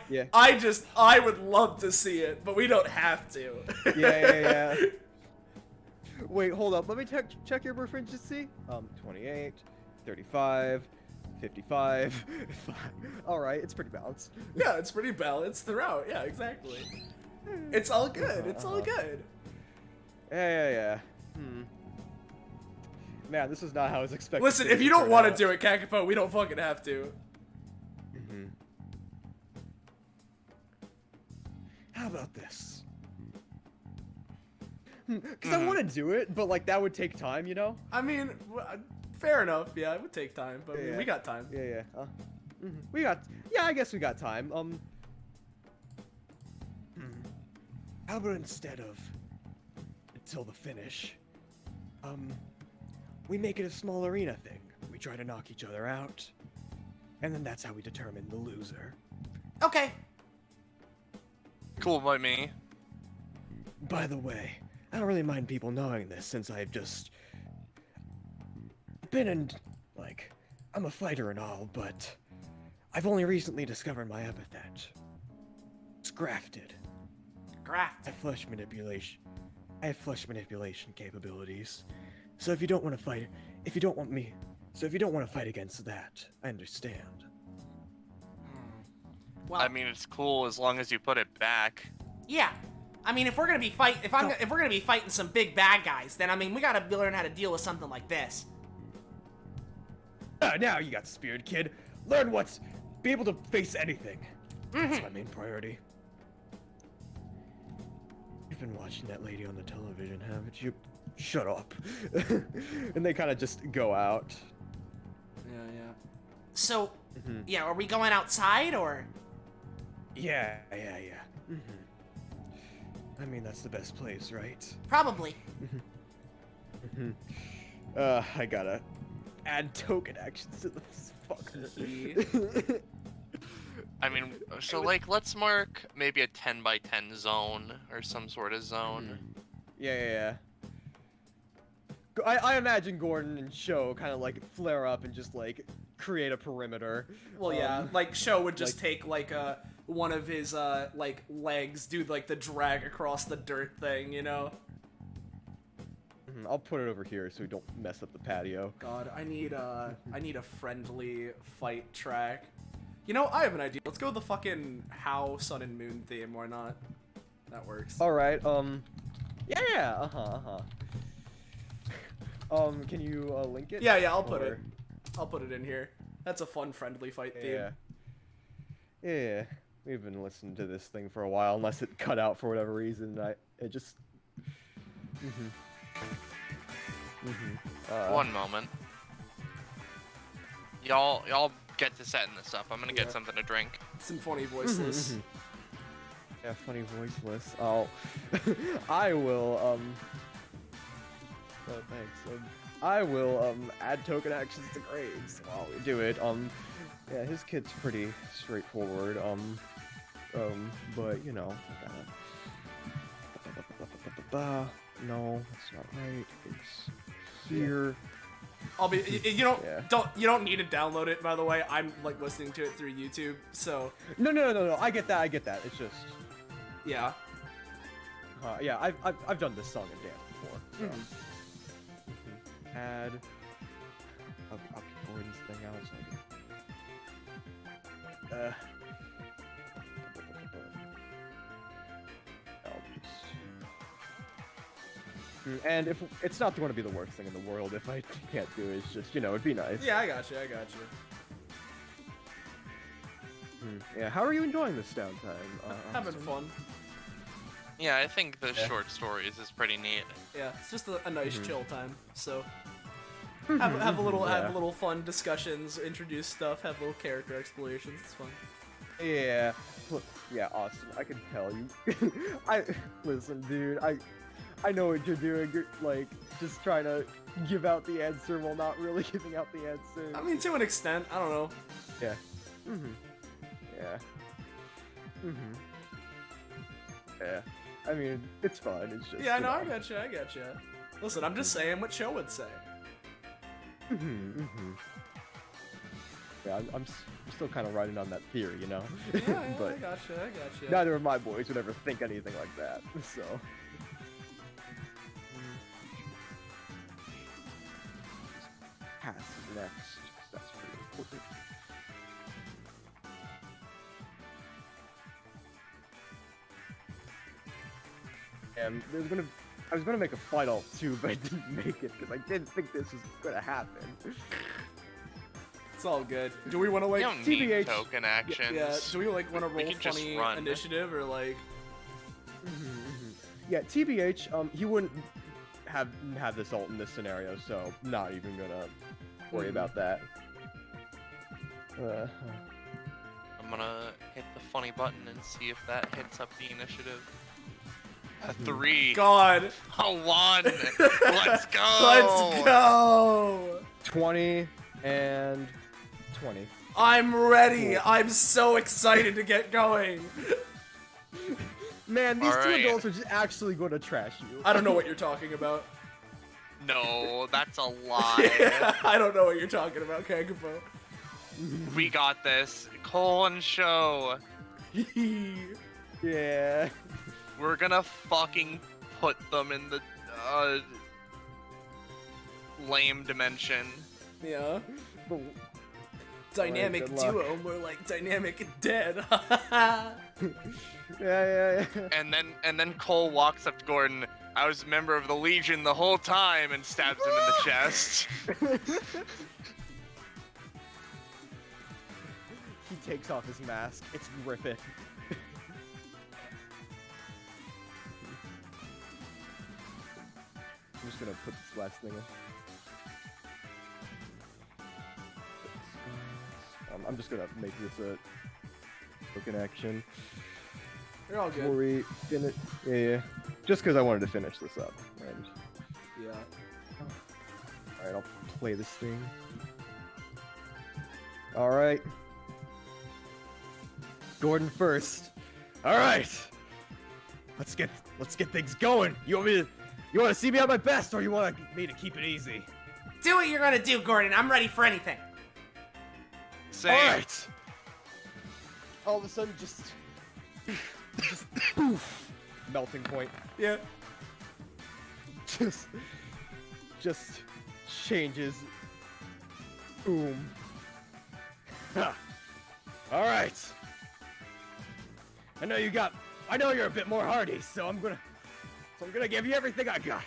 Yeah. I would love to see it, but we don't have to. Yeah. Wait, hold up. Let me check your proficiency. 28, 35, 55. All right, it's pretty balanced. Yeah, it's pretty balanced throughout. Yeah, exactly. It's all good. It's all good. Yeah. Man, this is not how I was expecting. Listen, things if you to don't turn want to out. do it, Kakapo, we don't fucking have to. How about this? Because I want to do it, but like that would take time, you know? I mean, fair enough. Yeah, it would take time, but I mean, Yeah. we got time. Yeah. We got. Yeah, I guess we got time. How about instead of until the finish, we make it a small arena thing. We try to knock each other out, and then that's how we determine the loser. Okay. Cool by me. By the way, I don't really mind people knowing this since I've just been in, like, I'm a fighter and all, but I've only recently discovered my epithet. It's grafted. I Graft. have flesh manipulation. I have flesh manipulation capabilities. So if you don't want to fight, if you don't want to fight against that, I understand. Well, I mean, it's cool as long as you put it back. yeah. I mean, if we're gonna be if we're gonna be fighting some big bad guys, then I mean, we gotta learn how to deal with something like this. Now you got the spirit, kid. Learn what's be able to face anything. That's my main priority. You've been watching that lady on the television, haven't you? Shut up. And they kind of just go out. Yeah. So, yeah, are we going outside or? Yeah. I mean, that's the best place, right? Probably. I gotta add token actions to this fucker. I mean, so like, let's mark maybe a 10 by 10 zone or some sort of zone. Yeah. I imagine Gordon and Sho kind of like flare up and just like create a perimeter. Well, yeah. Like Sho would just take like one of his like legs, do like the drag across the dirt thing, you know. I'll put it over here so we don't mess up the patio. God, I need a friendly fight track. You know, I have an idea. Let's go with the fucking How Sun and Moon theme. Why not? That works. All right. Yeah. Can you link it? Yeah. I'll put Or- it. I'll put it in here. That's a fun, friendly fight theme. Yeah. We've been listening to this thing for a while, unless it cut out for whatever reason. It just. One moment. Y'all get to setting this up. I'm gonna Yeah. get something to drink. Some funny voiceless. Yeah, funny voiceless. I will. Oh, thanks. I will add token actions to grades while we do it. Yeah, his kit's pretty straightforward. But you know, no, that's not right. It's here. I'll be. You don't. Yeah. You don't need to download it. By the way, I'm like listening to it through YouTube. So No. I get that. It's just. yeah. Yeah, I've done this song and dance before. So. Add. I'll be pouring this thing out. So and if it's not going to be the worst thing in the world if I can't do it, it's just, you know, it'd be nice. Yeah, I got you. Yeah, how are you enjoying this downtime? Having Austin? fun. Yeah, I think the short stories is pretty neat. Yeah, it's just a nice chill time. So have a little fun discussions, introduce stuff, have little character explorations. It's fun. Yeah. Look, yeah, Austin, I can tell you. Listen, dude, I know what you're doing. You're, like, just trying to give out the answer while not really giving out the answer. I mean, to an extent. I don't know. Yeah. Yeah. Yeah. I mean, it's fun. It's just. Yeah, no, I got you. I got you. Listen, I'm just saying what Cho would say. Yeah, I'm still kind of riding on that theory, you know. Yeah, but I got you. neither of my boys would ever think anything like that. So. Pass next. That's pretty important. And I was gonna make a final too, but I didn't make it because I didn't think this was gonna happen. It's all good. Do we want to We like? don't need TBH. token actions. Yeah. Do we like want to We roll can just funny run. initiative or like? Yeah, TBH. He wouldn't have this ult in this scenario, so not even gonna worry about that. I'm gonna hit the funny button and see if that hits up the initiative. A 3. God. A 1. Let's go. Let's go. 20 and 20. I'm ready. Cool. I'm so excited to get going. Man, these two Alright. adults are just actually going to trash you. I don't know what you're talking about. No, that's a lie. I don't know what you're talking about, Kagapo. We got this. Cole and Show. Yeah. We're gonna fucking put them in the lame dimension. Yeah. But- Dynamic good luck. duo, more like dynamic dead. yeah. And then Cole walks up to Gordon. I was a member of the Legion the whole time, and stabs him in the chest. He takes off his mask. It's horrific. I'm just gonna put this last thing in. I'm just gonna make this a token action. You're all Before good. we finish, yeah. Just because I wanted to finish this up. And Yeah. all right, I'll play this thing. All right. Gordon first. All right. Let's get things going. You want to see me at my best, or you want me to keep it easy? Do what you're gonna do, Gordon. I'm ready for anything. Same. All right. All of a sudden, just poof, melting point. Yeah. Just changes. Boom. Ha. All right. I know you're a bit more hardy, so I'm gonna give you everything I got.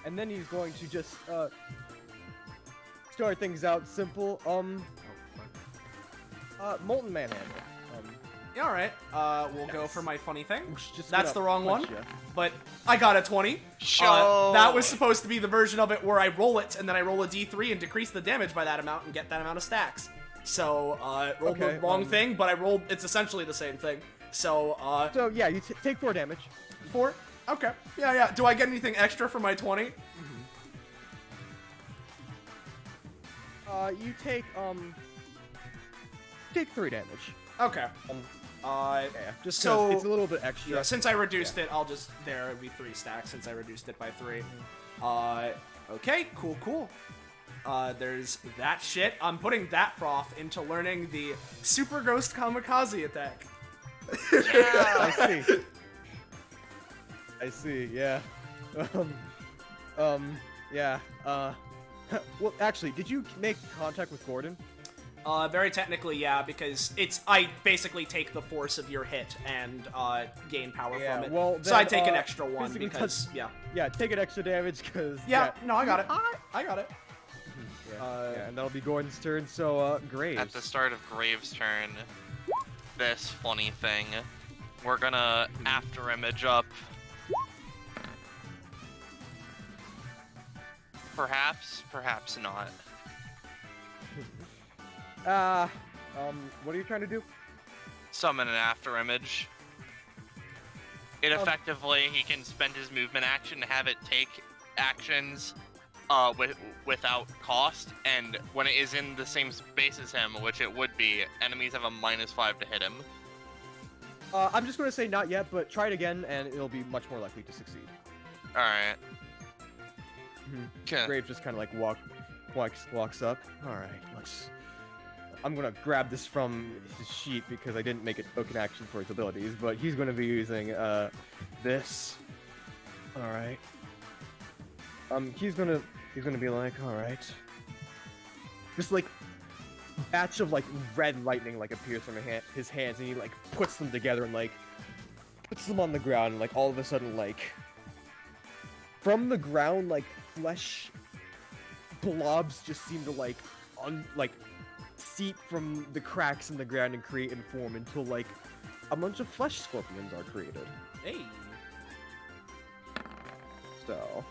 And then he's going to just start things out simple. Molten Manhandle. Yeah, all right. We'll go for my funny thing. Just That's gonna the wrong one. punch ya. But I got a 20. Show. That was supposed to be the version of it where I roll it and then I roll a d3 and decrease the damage by that amount and get that amount of stacks. So, rolled Okay, the wrong thing, but it's essentially the same thing. So, So yeah, you take 4 damage. 4? Okay. Yeah. Do I get anything extra for my 20? You take 3 damage. Okay. Yeah, just 'cause So- it's a little bit extra. Yeah, since I reduced it, I'll just, there would be 3 stacks since I reduced it by 3. Okay, cool. There's that shit. I'm putting that prof into learning the Super Ghost Kamikaze attack. I see, yeah. Yeah, well, actually, did you make contact with Gordon? Very technically, yeah, because I basically take the force of your hit and, gain power Yeah, from it. well, so I then, take an extra 1 physically because, yeah. Yeah, take an extra damage, because... Yeah, no, I got it. I got it. Yeah, and that'll be Gordon's turn, so, Graves. At the start of Graves' turn, this funny thing, we're gonna after image up. Perhaps not. What are you trying to do? Summon an after image. It effectively, he can spend his movement action to have it take actions without cost, and when it is in the same space as him, which it would be, enemies have a -5 to hit him. I'm just gonna say not yet, but try it again, and it'll be much more likely to succeed. All right. Okay. Grave just kind of like walks up. All right, I'm gonna grab this from his sheet because I didn't make it token action for his abilities, but he's gonna be using this. All right. He's gonna be like, all right. Just like batch of like red lightning like appears from his hands, and he like puts them together and like puts them on the ground, and like all of a sudden like from the ground like flesh blobs just seem to like seep from the cracks in the ground and create and form until like a bunch of flesh scorpions are created. Hey. So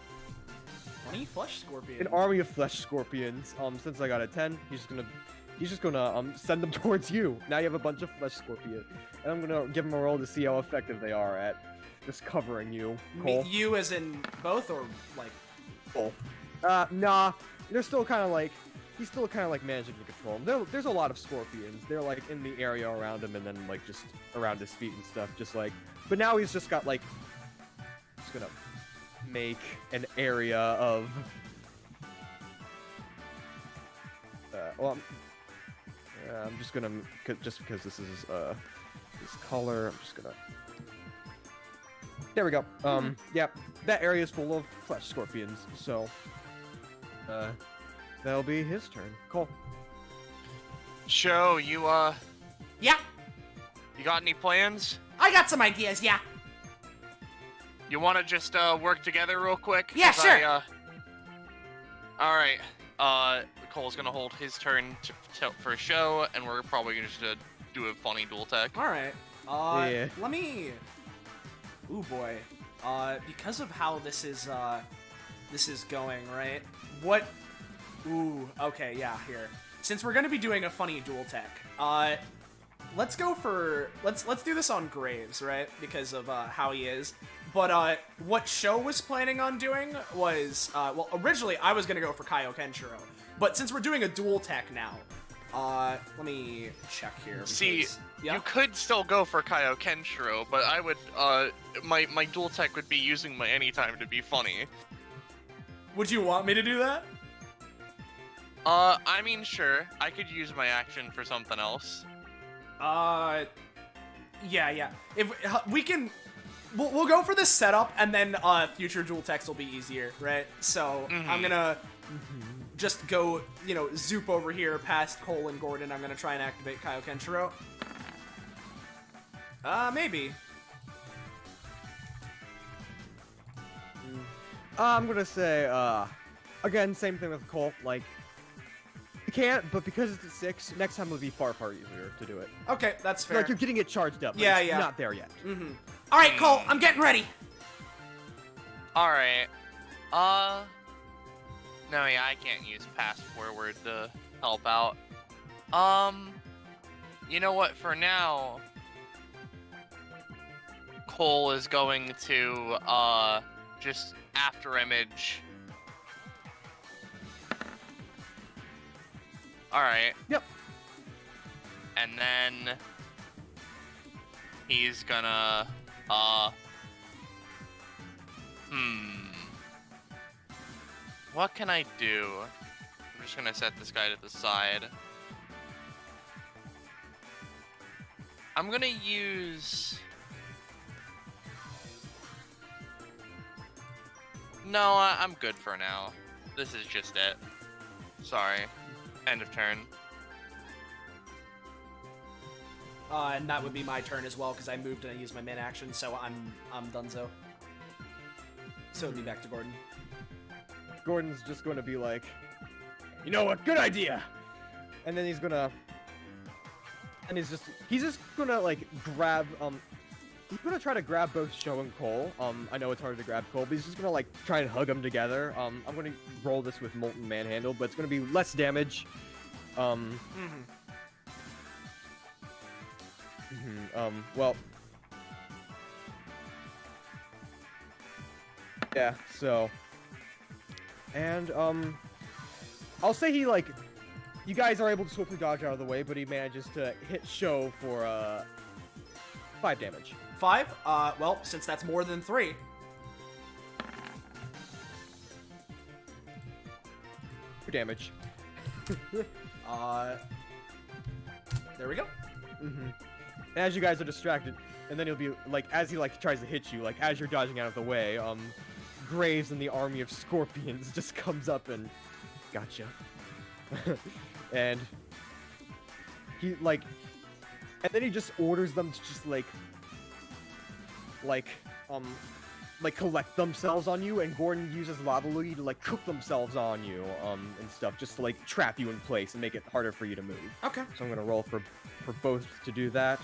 20 flesh scorpions. an army of flesh scorpions. Since I got a 10, he's just gonna send them towards you. Now you have a bunch of flesh scorpion, and I'm gonna give him a roll to see how effective they are at just covering you. Cole. You as in both, or like? Cole. Nah. They're still kind of like he's still kind of like managing to control them. There's a lot of scorpions. They're like in the area around him, and then like just around his feet and stuff. Just like, but now he's just got like, just gonna make an area of. Well, I'm just gonna just because this is this color. I'm just gonna. There we go. Yeah, that area is full of flesh scorpions. So, that'll be his turn. Cool. Show you Yeah, you got any plans? I got some ideas. Yeah. You want to just work together real quick? Yeah, 'Cause sure. All right. Cole's gonna hold his turn for a show, and we're probably gonna just do a funny dual tech. All right. Yeah. Let me. Ooh boy. Because of how this is going, right? What? Ooh. Okay. Yeah. Here. Since we're gonna be doing a funny dual tech, let's go for let's do this on Graves, right? Because of how he is. But what Sho was planning on doing was well, originally I was gonna go for Kaio Kenshiro, but since we're doing a dual tech now, let me check here. Because, See, yeah? you could still go for Kaio Kenshiro, but I would my dual tech would be using my anytime to be funny. Would you want me to do that? I mean, sure, I could use my action for something else. Yeah. If we can, we'll go for this setup, and then future dual techs will be easier, right? So I'm gonna just go, zoop over here past Cole and Gordon. I'm gonna try and activate Kaio Kenshiro. Maybe. I'm gonna say, again, same thing with Cole. Like, you can't, but because it's at 6, next time will be far easier to do it. Okay, that's fair. Like you're getting it charged up. But Yeah, it's yeah. Not there yet. All right, Cole, I'm getting ready. All right. No, yeah, I can't use pass forward to help out. You know what? For now, Cole is going to just after image. All right. Yep. And then he's gonna what can I do? I'm just gonna set this guy to the side. I'm gonna use... No, I'm good for now. This is just it. Sorry. End of turn. And that would be my turn as well, because I moved and I used my min action, so I'm donezo. So it'd be back to Gordon. Gordon's just going to be like, you know what? Good idea. And then he's gonna, and he's just gonna like grab he's gonna try to grab both Sho and Cole. I know it's hard to grab Cole, but he's just gonna like try and hug them together. I'm gonna roll this with Molten Manhandle, but it's gonna be less damage. Well, yeah. So, and I'll say he like, you guys are able to swiftly dodge out of the way, but he manages to hit Sho for 5 damage. 5. Well, since that's more than 3. 2 damage. There we go. Mm-hmm. As you guys are distracted, and then he'll be like, as he like tries to hit you, like as you're dodging out of the way, Graves and the army of scorpions just comes up and gotcha. And he like, and then he just orders them to just like collect themselves on you, and Gordon uses lava loogie to like cook themselves on you, and stuff, just to like trap you in place and make it harder for you to move. Okay. So I'm gonna roll for both to do that.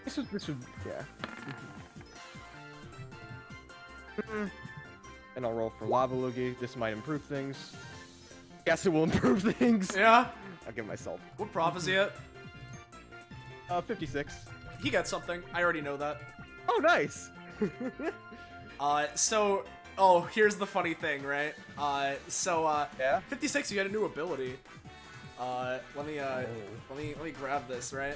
This would yeah. And I'll roll for lava loogie. This might improve things. Yes, it will improve things. Yeah. I'll give myself. What prof is he at? 56. He got something. I already know that. Oh, nice. Oh, here's the funny thing, right? Yeah. 56, you got a new ability. Let me grab this, right?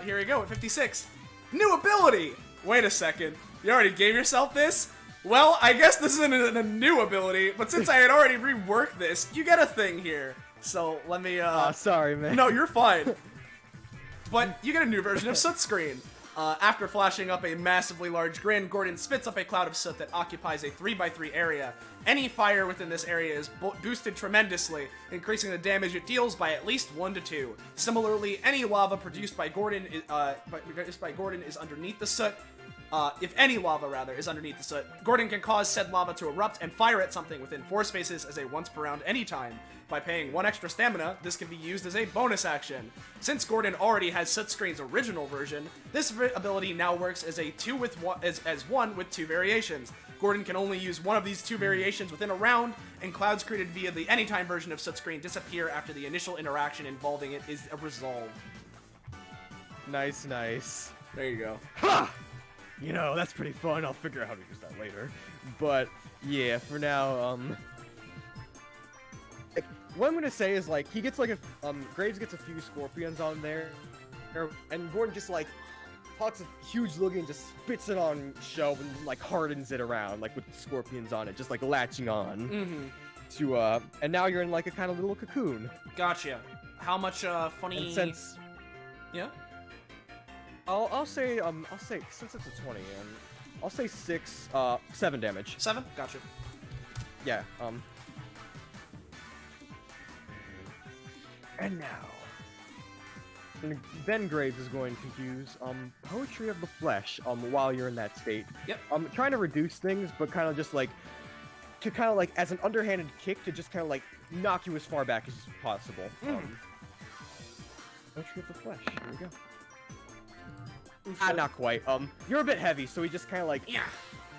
Here we go, at 56. New ability! Wait a second. You already gave yourself this? Well, I guess this isn't a new ability, but since I had already reworked this, you get a thing here. So, let me, sorry, man. No, you're fine. But you get a new version of Soot Screen. After flashing up a massively large grin, Gordon spits up a cloud of soot that occupies a 3x3 area. Any fire within this area is boosted tremendously, increasing the damage it deals by at least 1 to 2. Similarly, any lava produced by Gordon is underneath the soot. If any lava, rather, is underneath the soot, Gordon can cause said lava to erupt and fire at something within 4 spaces as a once per round anytime. By paying 1 extra stamina, this can be used as a bonus action. Since Gordon already has Soot Screen's original version, this ability now works as a 2 with 1, as 1 with 2 variations. Gordon can only use one of these 2 variations within a round, and clouds created via the anytime version of Soot Screen disappear after the initial interaction involving it is resolved. Nice, nice. There you go. Ha! You know, that's pretty fun. I'll figure out how to use that later. But, yeah, for now, what I'm gonna say is, like, he gets, like, Graves gets a few scorpions on there, and Gordon just, like, hawks a huge loogie and just spits it on Show and, like, hardens it around, like, with the scorpions on it, just, like, latching on. Mm-hmm. To, and now you're in, like, a kind of little cocoon. Gotcha. How much, funny... And since... Yeah? I'll say, since it's a 20, I'll say 7 damage. 7? Gotcha. Yeah, And now, Ben Graves is going to use Poetry of the Flesh while you're in that state. Yep. Trying to reduce things, but kind of just like to kind of like as an underhanded kick to just kind of like knock you as far back as possible. Poetry of the Flesh. Here we go. Not quite. You're a bit heavy, so he just kind of like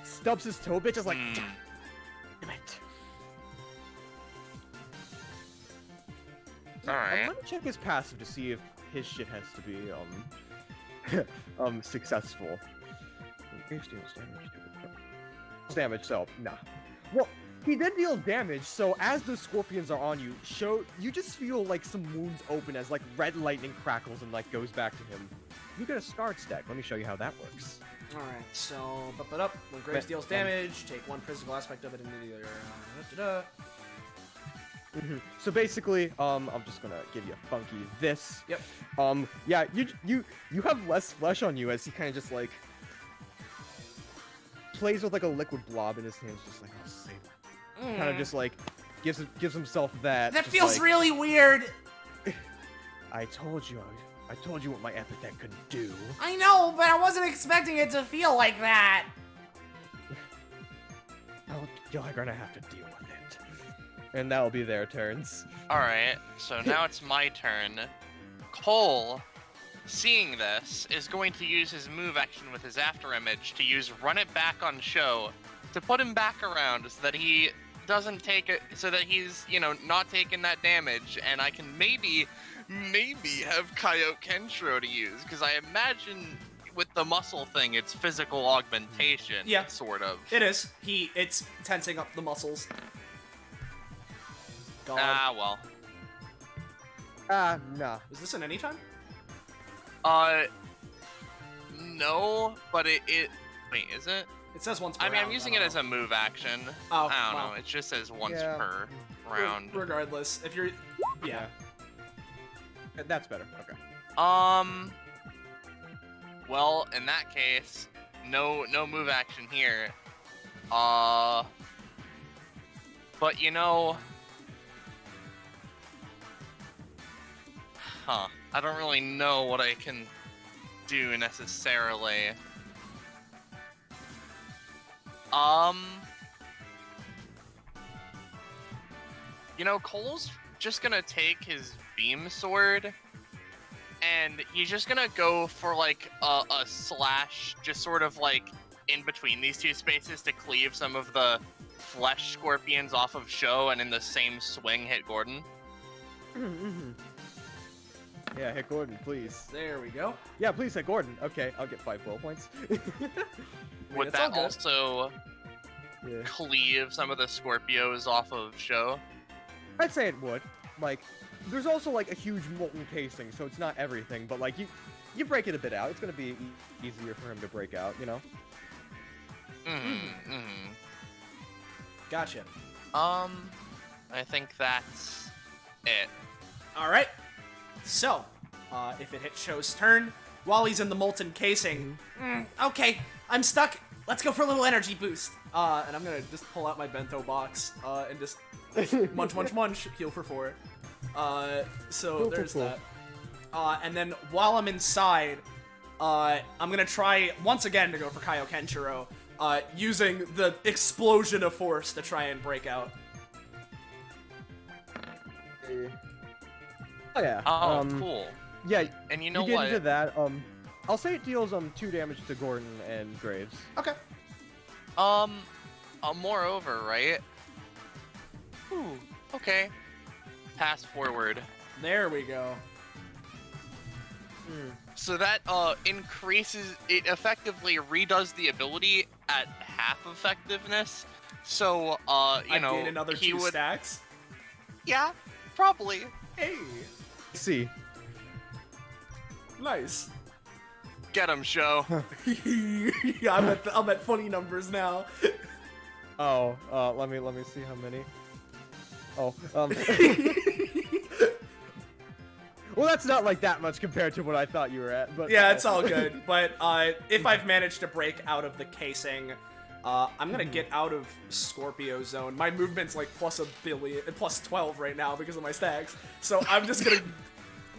stubs his toe a bit, just like damn it. Alright. Let me check his passive to see if his shit has to be successful. Damage, so nah. Well, he did deal damage, so as the scorpions are on you, you just feel like some wounds open as like red lightning crackles and like goes back to him. You get a scarred stack. Let me show you how that works. Alright, so bump it up. When Graves deals damage, take 1 physical aspect of it immediately. So basically, I'm just gonna give you a funky this. Yep. Yeah, you have less flesh on you as he kind of just like plays with like a liquid blob in his hands, just like I'll save it. Kind of just like gives himself that. That just feels like, really weird. I told you what my epithet could do. I know, but I wasn't expecting it to feel like that. Oh, you're gonna have to deal with it. And that'll be their turns. Alright, so now it's my turn. Cole, seeing this, is going to use his move action with his after image to use Run It Back on Show to put him back around so that he doesn't take it, so that he's, not taking that damage, and I can maybe have Coyote Kenshiro to use, because I imagine with the muscle thing, it's physical augmentation, Yeah. sort of. It is. It's tensing up the muscles. God. Ah, well. Nah. Is this an anytime? No, but it wait, is it? It says once per I mean, I'm round, using don't it as know. a move action. Oh, I don't well. know. It just says once Yeah. per round. Regardless, if you're... Yeah. That's better. Okay. Well, in that case, no move action here. But you know, I don't really know what I can do necessarily. You know, Cole's just gonna take his beam sword, and he's just gonna go for like a slash, just sort of like in between these two spaces to cleave some of the flesh scorpions off of Sho, and in the same swing hit Gordon. Yeah, hit Gordon, please. There we go. Yeah, please hit Gordon. Okay, I'll get 5 will points. Would it's all that good. also Yeah. cleave some of the Scorpios off of Sho? I'd say it would. Like, there's also like a huge molten casing, so it's not everything, but like you break it a bit out. It's gonna be easier for him to break out, you know? Gotcha. I think that's it. All right. So, if it hits Sho's turn, while he's in the molten casing, okay, I'm stuck. Let's go for a little energy boost. And I'm gonna just pull out my bento box, and just munch, munch, munch, heal for 4. So Cool, there's cool. that. And then while I'm inside, I'm gonna try once again to go for Kaio Kenshiro, using the explosion of force to try and break out. Oh yeah. Oh, cool. Yeah, And you know you get what? into that. I'll say it deals 2 damage to Gordon and Graves. Okay. Moreover, right? Ooh, okay. Pass forward. There we go. So that increases, it effectively redoes the ability at half effectiveness. So you I know, gain another he 2 would, stacks. yeah, probably. Hey, See. nice. Get him, Sho. Yeah, I'm at funny numbers now. Oh, let me see how many. Oh, well, that's not like that much compared to what I thought you were at, but Yeah, it's all good. But if I've managed to break out of the casing, I'm gonna get out of Scorpio zone. My movement's like plus 12 right now because of my stacks. So I'm just gonna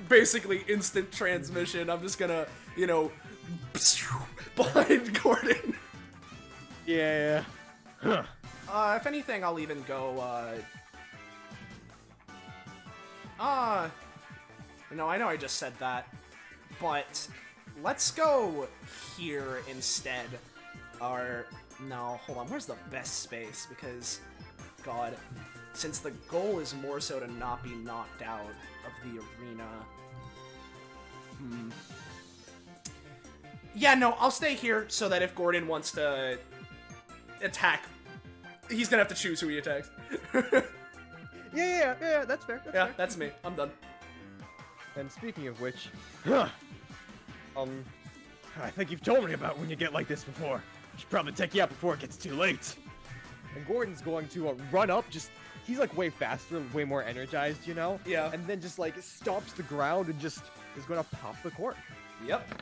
basically instant transmission. I'm just gonna, you know, behind Gordon. Yeah. Huh. If anything, I'll even go, no, I know I just said that, but let's go here instead. No, hold on, where's the best space? Because, God, since the goal is more so to not be knocked out of the arena. Yeah, no, I'll stay here so that if Gordon wants to attack, he's gonna have to choose who he attacks. Yeah, that's fair. That's Yeah, fair. that's me. I'm done. And speaking of which, I think you've told me about when you get like this before. I should probably take you out before it gets too late. And Gordon's going to run up, he's like way faster, way more energized, you know? Yeah. And then just like stomps the ground and just is gonna pop the cork. Yep.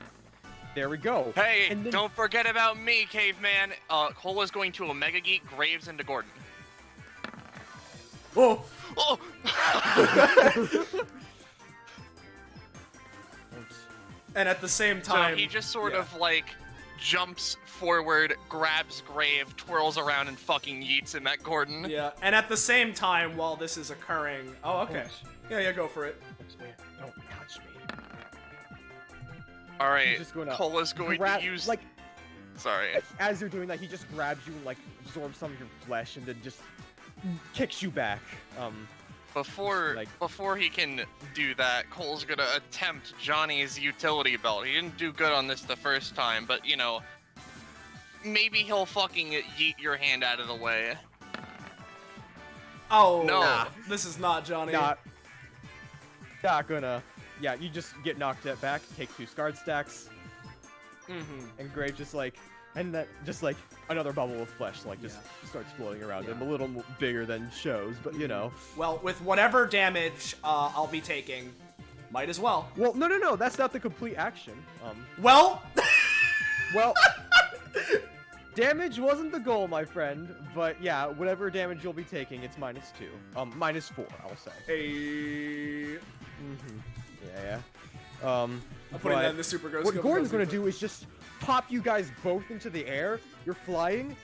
There we go. Hey, And then- don't forget about me, caveman. Cole is going to Omega Geek Graves into Gordon. Oh! Oh! And at the same So time, he just sort yeah. of like jumps forward, grabs Grave, twirls around, and fucking yeets him at Gordon. Yeah, and at the same time, while this is occurring... Oh, okay. Yeah, go for it. Don't touch me. Alright, He's just gonna Cole is going Grab- to use... like Sorry. as you're doing that, he just grabs you and like absorbs some of your flesh and then just kicks you back. Before he can do that, Cole's gonna attempt Johnny's utility belt. He didn't do good on this the first time, but you know, maybe he'll fucking yeet your hand out of the way. Oh, No. this is not Johnny. Not. not gonna. Yeah, you just get knocked back, take 2 scarred stacks, and Grave just like, and that just like another bubble of flesh like just starts floating around him, a little bigger than shows, but you know. Well, with whatever damage I'll be taking, might as well. Well, no, that's not the complete action. Well, well, damage wasn't the goal, my friend, but yeah, whatever damage you'll be taking, it's -2. -4, I'll say. Hey. Yeah. I'm putting that in the super gross. What Gordon's gonna do is just pop you guys both into the air. You're flying.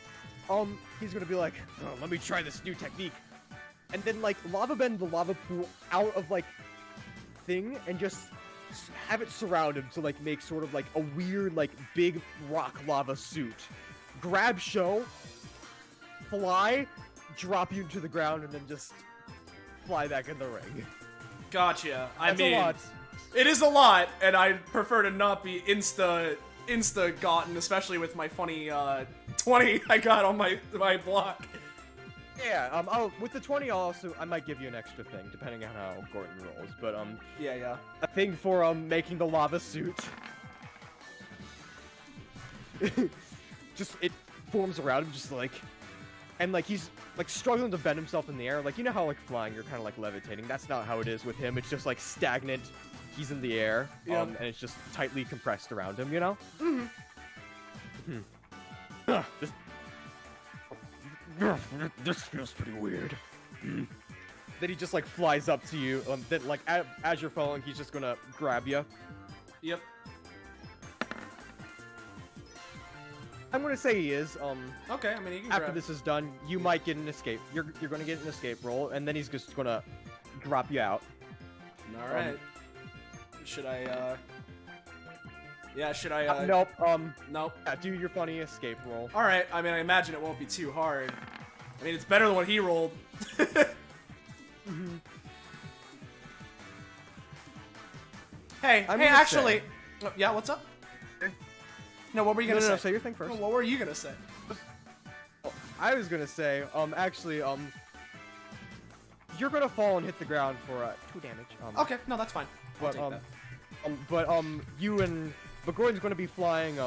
He's gonna be like, oh, let me try this new technique, and then like lava bend the lava pool out of like thing and just have it surround him to like make sort of like a weird like big rock lava suit. Grab Show, fly, drop you to the ground, and then just fly back in the ring. Gotcha. I That's mean, a lot. it is a lot, and I'd prefer to not be insta gotten, especially with my funny 20 I got on my block. Yeah. With the 20, I might give you an extra thing depending on how Gordon rolls. But Yeah. a thing for making the lava suit. Just it forms around him, just like, and like he's like struggling to bend himself in the air. Like, you know how like flying, you're kind of like levitating. That's not how it is with him. It's just like stagnant. He's in the air, and it's just tightly compressed around him. You know. This feels pretty weird. Then he just like flies up to you. Then like as you're falling, he's just gonna grab you. Yep. I'm gonna say he is. Okay, I mean, you can After grab. this is done, you might get an escape. You're gonna get an escape roll, and then he's just gonna drop you out. All right. Should I? Yeah. Should I? Nope. Nope. Yeah, do your funny escape roll. All right. I mean, I imagine it won't be too hard. I mean, it's better than what he rolled. Hey, I'm hey, gonna actually, yeah. What's up? No, what were you gonna say? No, say your thing first. No, what were you gonna say? I was gonna say, actually, you're gonna fall and hit the ground for 2 damage. Okay, no, that's fine. I'll take that. But Gordon's gonna be flying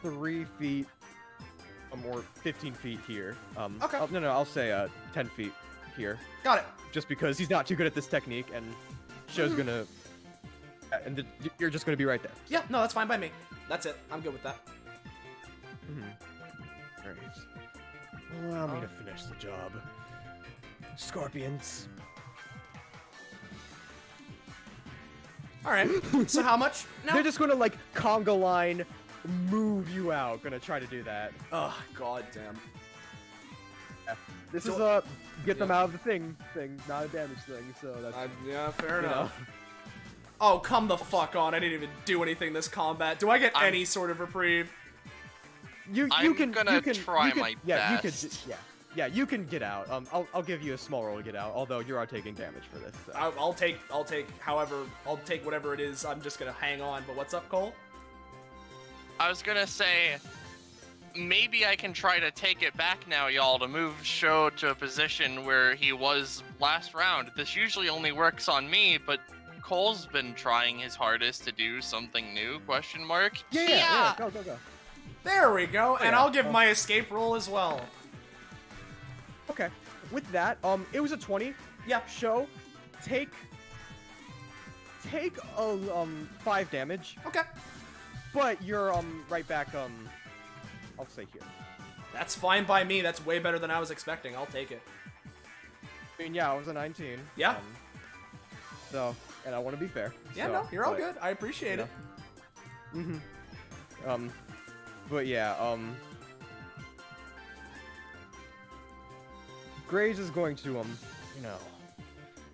3 feet, or 15 feet here. Okay. No, I'll say 10 feet here. Got it. Just because he's not too good at this technique, and Show's gonna, and you're just gonna be right there. Yeah, no, that's fine by me. That's it. I'm good with that. Alright. Allow me to finish the job. Scorpions. All right. So how much? No. They're just gonna like conga line move you out. Gonna try to do that. Oh, goddamn. This So- is get them out of the thing, not a damage thing. So that's Yeah, fair you know. enough. Oh, come the fuck on! I didn't even do anything this combat. Do I get any sort of reprieve? You I'm can gonna you can, try you can, my yeah, best. You could, yeah, you can get out. I'll give you a small roll to get out. Although you are taking damage for this. So. I'll take whatever it is. I'm just gonna hang on. But what's up, Cole? I was gonna say, maybe I can try to take it back now, y'all, to move Show to a position where he was last round. This usually only works on me, but Cole's been trying his hardest to do something new, question mark? Yeah. Go. There we go. And yeah. I'll give my escape roll as well. Okay. With that, it was a 20. Yeah. Show, take 5 damage, Okay. but you're right back I'll say here. That's fine by me. That's way better than I was expecting. I'll take it. I mean, yeah, I was a 19. Yeah. So, and I want to be fair. Yeah, so, no, you're all but, good. I appreciate it. But yeah, Graves is going to,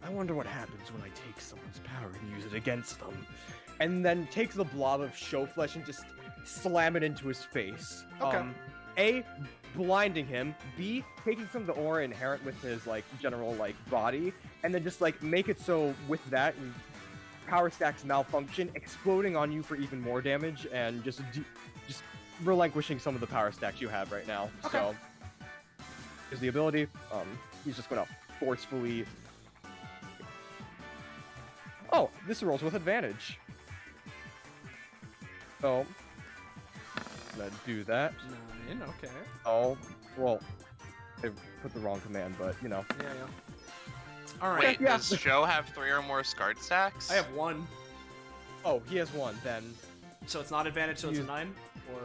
I wonder what happens when I take someone's power and use it against them. And then take the blob of show flesh and just slam it into his face. Okay. A, blinding him. B, taking some of the aura inherent with his, like, general, like, body. And then just, like, make it so with that, and power stacks malfunction, exploding on you for even more damage, and just relinquishing some of the power stacks you have right now. Okay. So, here's the ability. He's just gonna forcefully Oh, this rolls with advantage. So, gonna do that. 9, okay. Oh, well, I put the wrong command, but you know. Yeah. Alright. Wait, Yeah. does Joe have 3 or more SCARD stacks? I have 1. Oh, he has 1 then. So it's not advantage, so it's a You- 9? Or...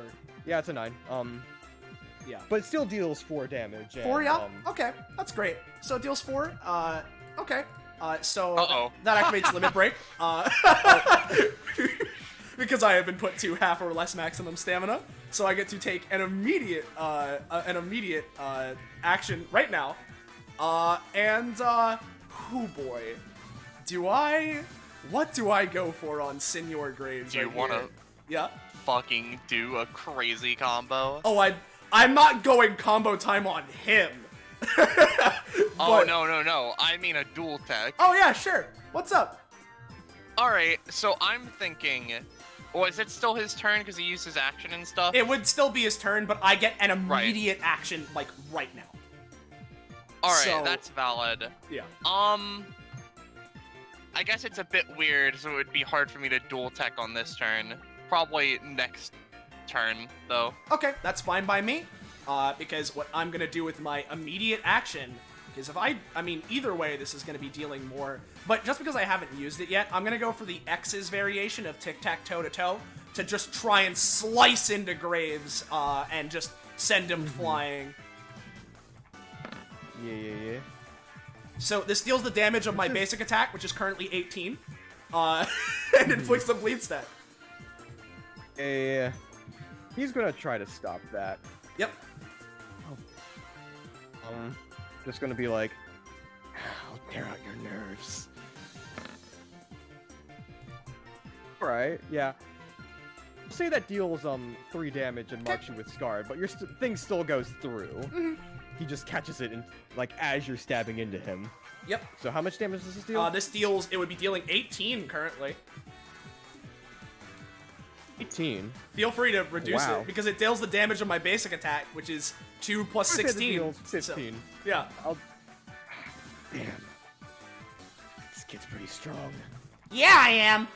Yeah, it's a 9. Yeah. But it still deals 4 damage. And, 4, yeah? Okay, that's great. So it deals 4. Okay. So Uh-oh. that activates limit break. Because I have been put to half or less maximum stamina, so I get to take an immediate action right now. Oh boy, what do I go for on Senor Graves? Do you right want here? to Yeah. fucking do a crazy combo? Oh, I'm not going combo time on him. Oh, But- no. I mean a dual tech. Oh yeah, sure. What's up? Alright, so I'm thinking... Was it still his turn because he used his action and stuff? It would still be his turn, but I get an Right. immediate action, like, right now. Alright, so- that's valid. Yeah. I guess it's a bit weird, so it would be hard for me to dual tech on this turn. Probably next turn, though. Okay, that's fine by me. Because what I'm gonna do with my immediate action, because if I mean, either way, this is gonna be dealing more. But just because I haven't used it yet, I'm gonna go for the X's variation of tic-tac-toe-to-toe to just try and slice into Graves, and just send him flying. Yeah. So this deals the damage of my basic attack, which is currently 18, and inflicts the bleed stat. Yeah. He's gonna try to stop that. Yep. Just gonna be like, I'll tear out your nerves. Alright, yeah. Say that deals 3 damage and marks you with scarred, but your thing still goes through. He just catches it and like as you're stabbing into him. Yep. So how much damage does this deal? It would be dealing 18 currently. 18. Feel free to reduce Wow. it, because it deals the damage of my basic attack, which is 2 plus I'd say that 16. deals So, 15. yeah. Damn. This kid's pretty strong. Yeah, I am.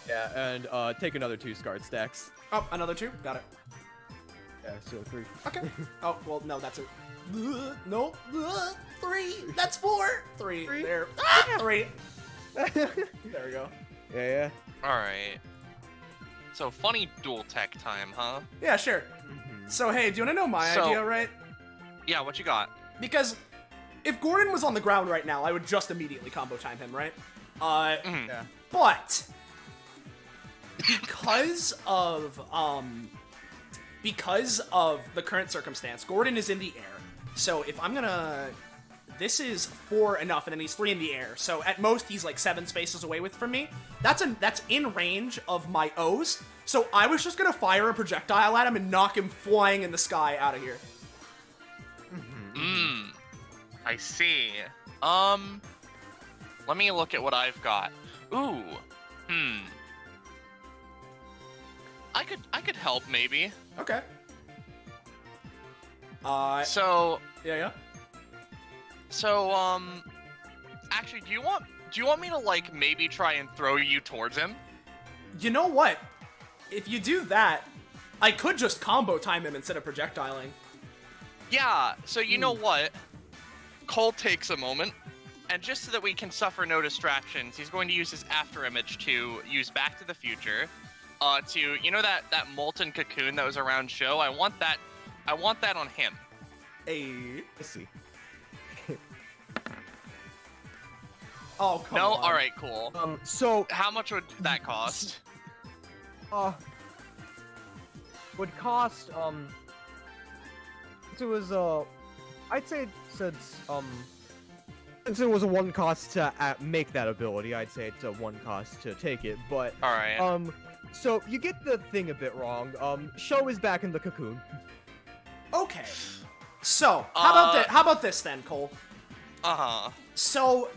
Yeah, and take another 2 scarred stacks. Oh, another 2? Got it. Yeah, so 3. Okay. Oh, well, no, that's a... No. 3. That's 4. 3. Three? There. 3. There we go. Yeah. Alright. So, funny dual tech time, huh? Yeah, sure. So, hey, do you want to know my idea, right? Yeah, what you got? Because if Gordon was on the ground right now, I would just immediately combo time him, right? Mhm. Yeah. But because of the current circumstance, Gordon is in the air. So if I'm gonna, this is 4 enough, and then he's 3 in the air. So at most he's like 7 spaces away from me. That's in range of my O's. So I was just gonna fire a projectile at him and knock him flying in the sky out of here. I see. Let me look at what I've got. Ooh. I could help maybe. Okay. So, Yeah. actually, do you want me to like maybe try and throw you towards him? You know what? If you do that, I could just combo time him instead of projectiling. Yeah, so you know what? Cole takes a moment, and just so that we can suffer no distractions, he's going to use his after image to use Back to the Future, to, you know that molten cocoon that was around Show? I want that on him. Hey. Let's see. Oh, come No? on. Alright, cool. So, How much would that cost? would cost, it was, I'd say since it was a 1 cost to make that ability, I'd say it's a 1 cost to take it, but, Alright. so you get the thing a bit wrong. Show is back in the cocoon. Okay. So, how about this then, Cole? Uh-huh. So,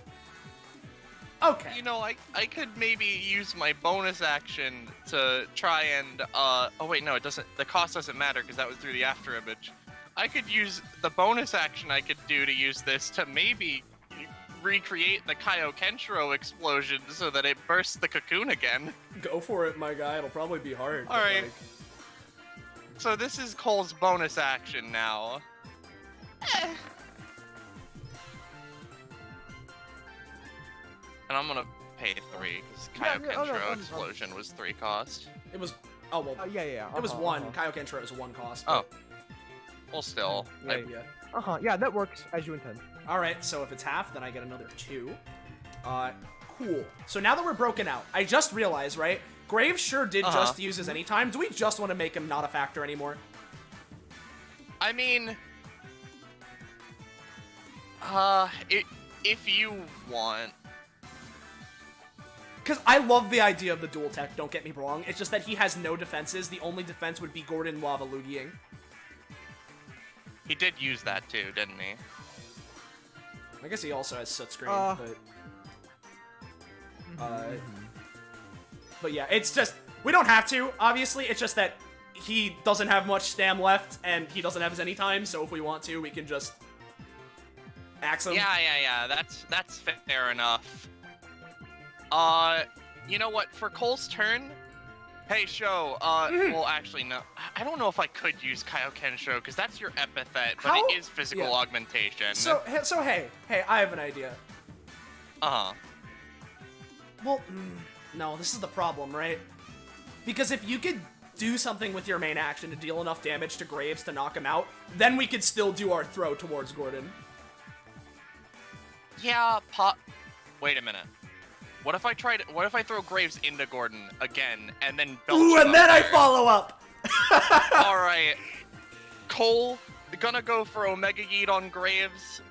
okay. You know, I could maybe use my bonus action to try and, oh wait, no, it doesn't, the cost doesn't matter because that was through the after image. I could use the bonus action I could do to use this to maybe recreate the Kaiokenshiro explosion so that it bursts the cocoon again. Go for it, my guy. It'll probably be hard. All right. So this is Cole's bonus action now. And I'm gonna pay 3 because Kaiokenshiro explosion was 3 cost. It was. Oh well. Yeah. It was 1. Kaiokenshiro is 1 cost. Oh. Well, still. Yeah. Yeah, that works as you intend. All right. So if it's half, then I get another 2. Cool. So now that we're broken out, I just realized, right? Graves sure did just use his anytime. Do we just want to make him not a factor anymore? I mean, if you want. Because I love the idea of the dual tech, don't get me wrong. It's just that he has no defenses. The only defense would be Gordon Lava Lugieing. He did use that too, didn't he? I guess he also has Soot Screen, but yeah, it's just, we don't have to, obviously. It's just that he doesn't have much stam left, and he doesn't have his anytime, so if we want to, we can just axe him. Yeah, that's fair enough. You know what, for Cole's turn, hey, Sho, well, actually, no, I don't know if I could use Kaiokenshiro, because that's your epithet, but it is physical augmentation. So hey, I have an idea. Well, no, this is the problem, right? Because if you could do something with your main action to deal enough damage to Graves to knock him out, then we could still do our throw towards Gordon. Yeah, wait a minute. What if I throw Graves into Gordon again, and then Ooh, and then I follow up! Alright. Cole, gonna go for Omega Yeet on Graves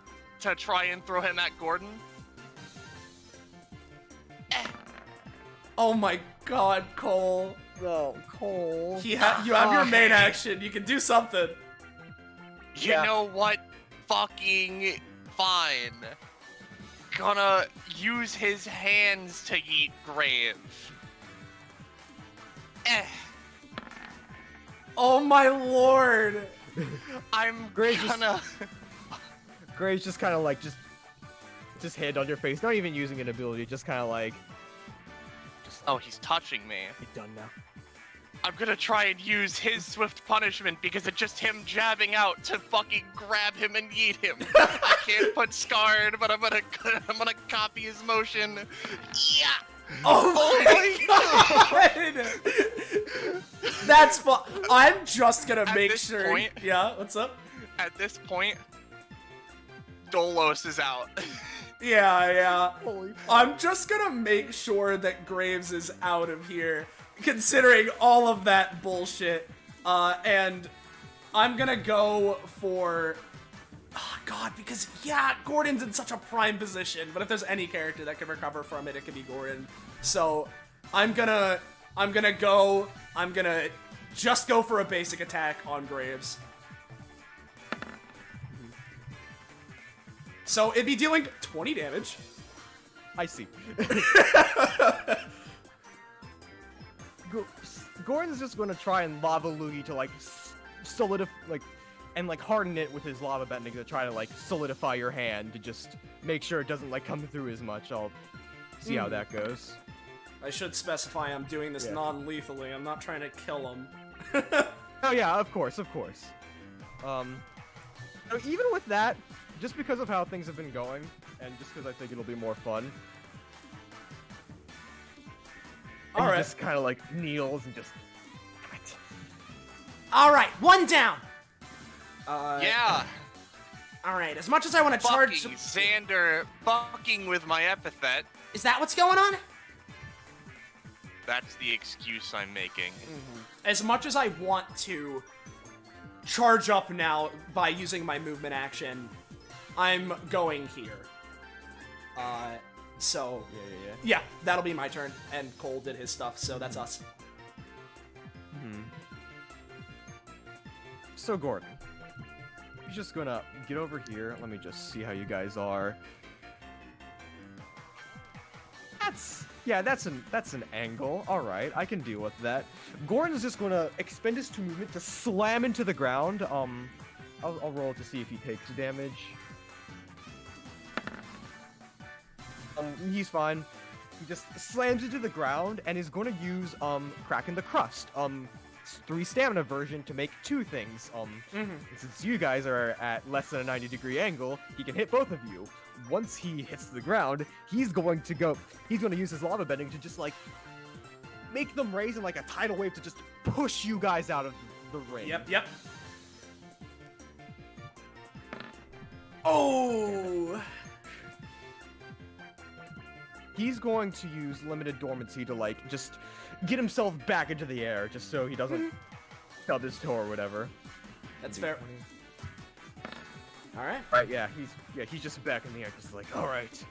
to try and throw him at Gordon. Oh my god, Cole. Oh, Cole. You have your main action. You can do something. You know what? Fucking fine. Gonna use his hands to yeet Grave. Oh my lord. I'm Graves gonna... Graves just kind of like, just hand on your face. Not even using an ability, just kind of like... Oh, he's touching me. You're done now. I'm gonna try and use his swift punishment because it's just him jabbing out to fucking grab him and yeet him. I can't put scarred, but I'm gonna copy his motion. Yeah. Oh my god! That's fun. I'm just gonna make sure. Point, yeah, what's up? At this point, Dolos is out. Yeah. Holy I'm just gonna make sure that Graves is out of here, considering all of that bullshit. And I'm gonna go for... Oh, God, because, yeah, Gordon's in such a prime position, but if there's any character that can recover from it, it could be Gordon. So, I'm gonna just go for a basic attack on Graves. So, it'd be dealing 20 damage. I see. Gordon's just gonna try and lava Luigi to like solidify, and harden it with his lava bending to try to like solidify your hand to just make sure it doesn't like come through as much. I'll see how that goes. I should specify I'm doing this non-lethally. I'm not trying to kill him. Oh yeah, of course. Even with that, just because of how things have been going, and just because I think it'll be more fun. All right. Just kind of like kneels and just. All right, one down. Yeah. All right. As much as I want to charge, Fucking Xander fucking with my epithet. Is that what's going on? That's the excuse I'm making. as much as I want to charge up now by using my movement action, I'm going here. So yeah, that'll be my turn. And Cole did his stuff, so that's us. So Gordon, he's just gonna get over here. Let me just see how you guys are. That's an angle. All right, I can deal with that. Gordon's just gonna expend his 2 movement to slam into the ground. I'll roll to see if he takes damage. He's fine. He just slams into the ground and is going to use Cracking the Crust, 3 stamina version to make 2 things. Since you guys are at less than a 90-degree angle, he can hit both of you. Once he hits the ground, he's going to use his lava bending to just like make them raise in like a tidal wave to just push you guys out of the ring. Yep. Oh! He's going to use limited dormancy to like just get himself back into the air, just so he doesn't stub his toe or whatever. That's fair. All right. Right, yeah, he's just back in the air, just like, all right,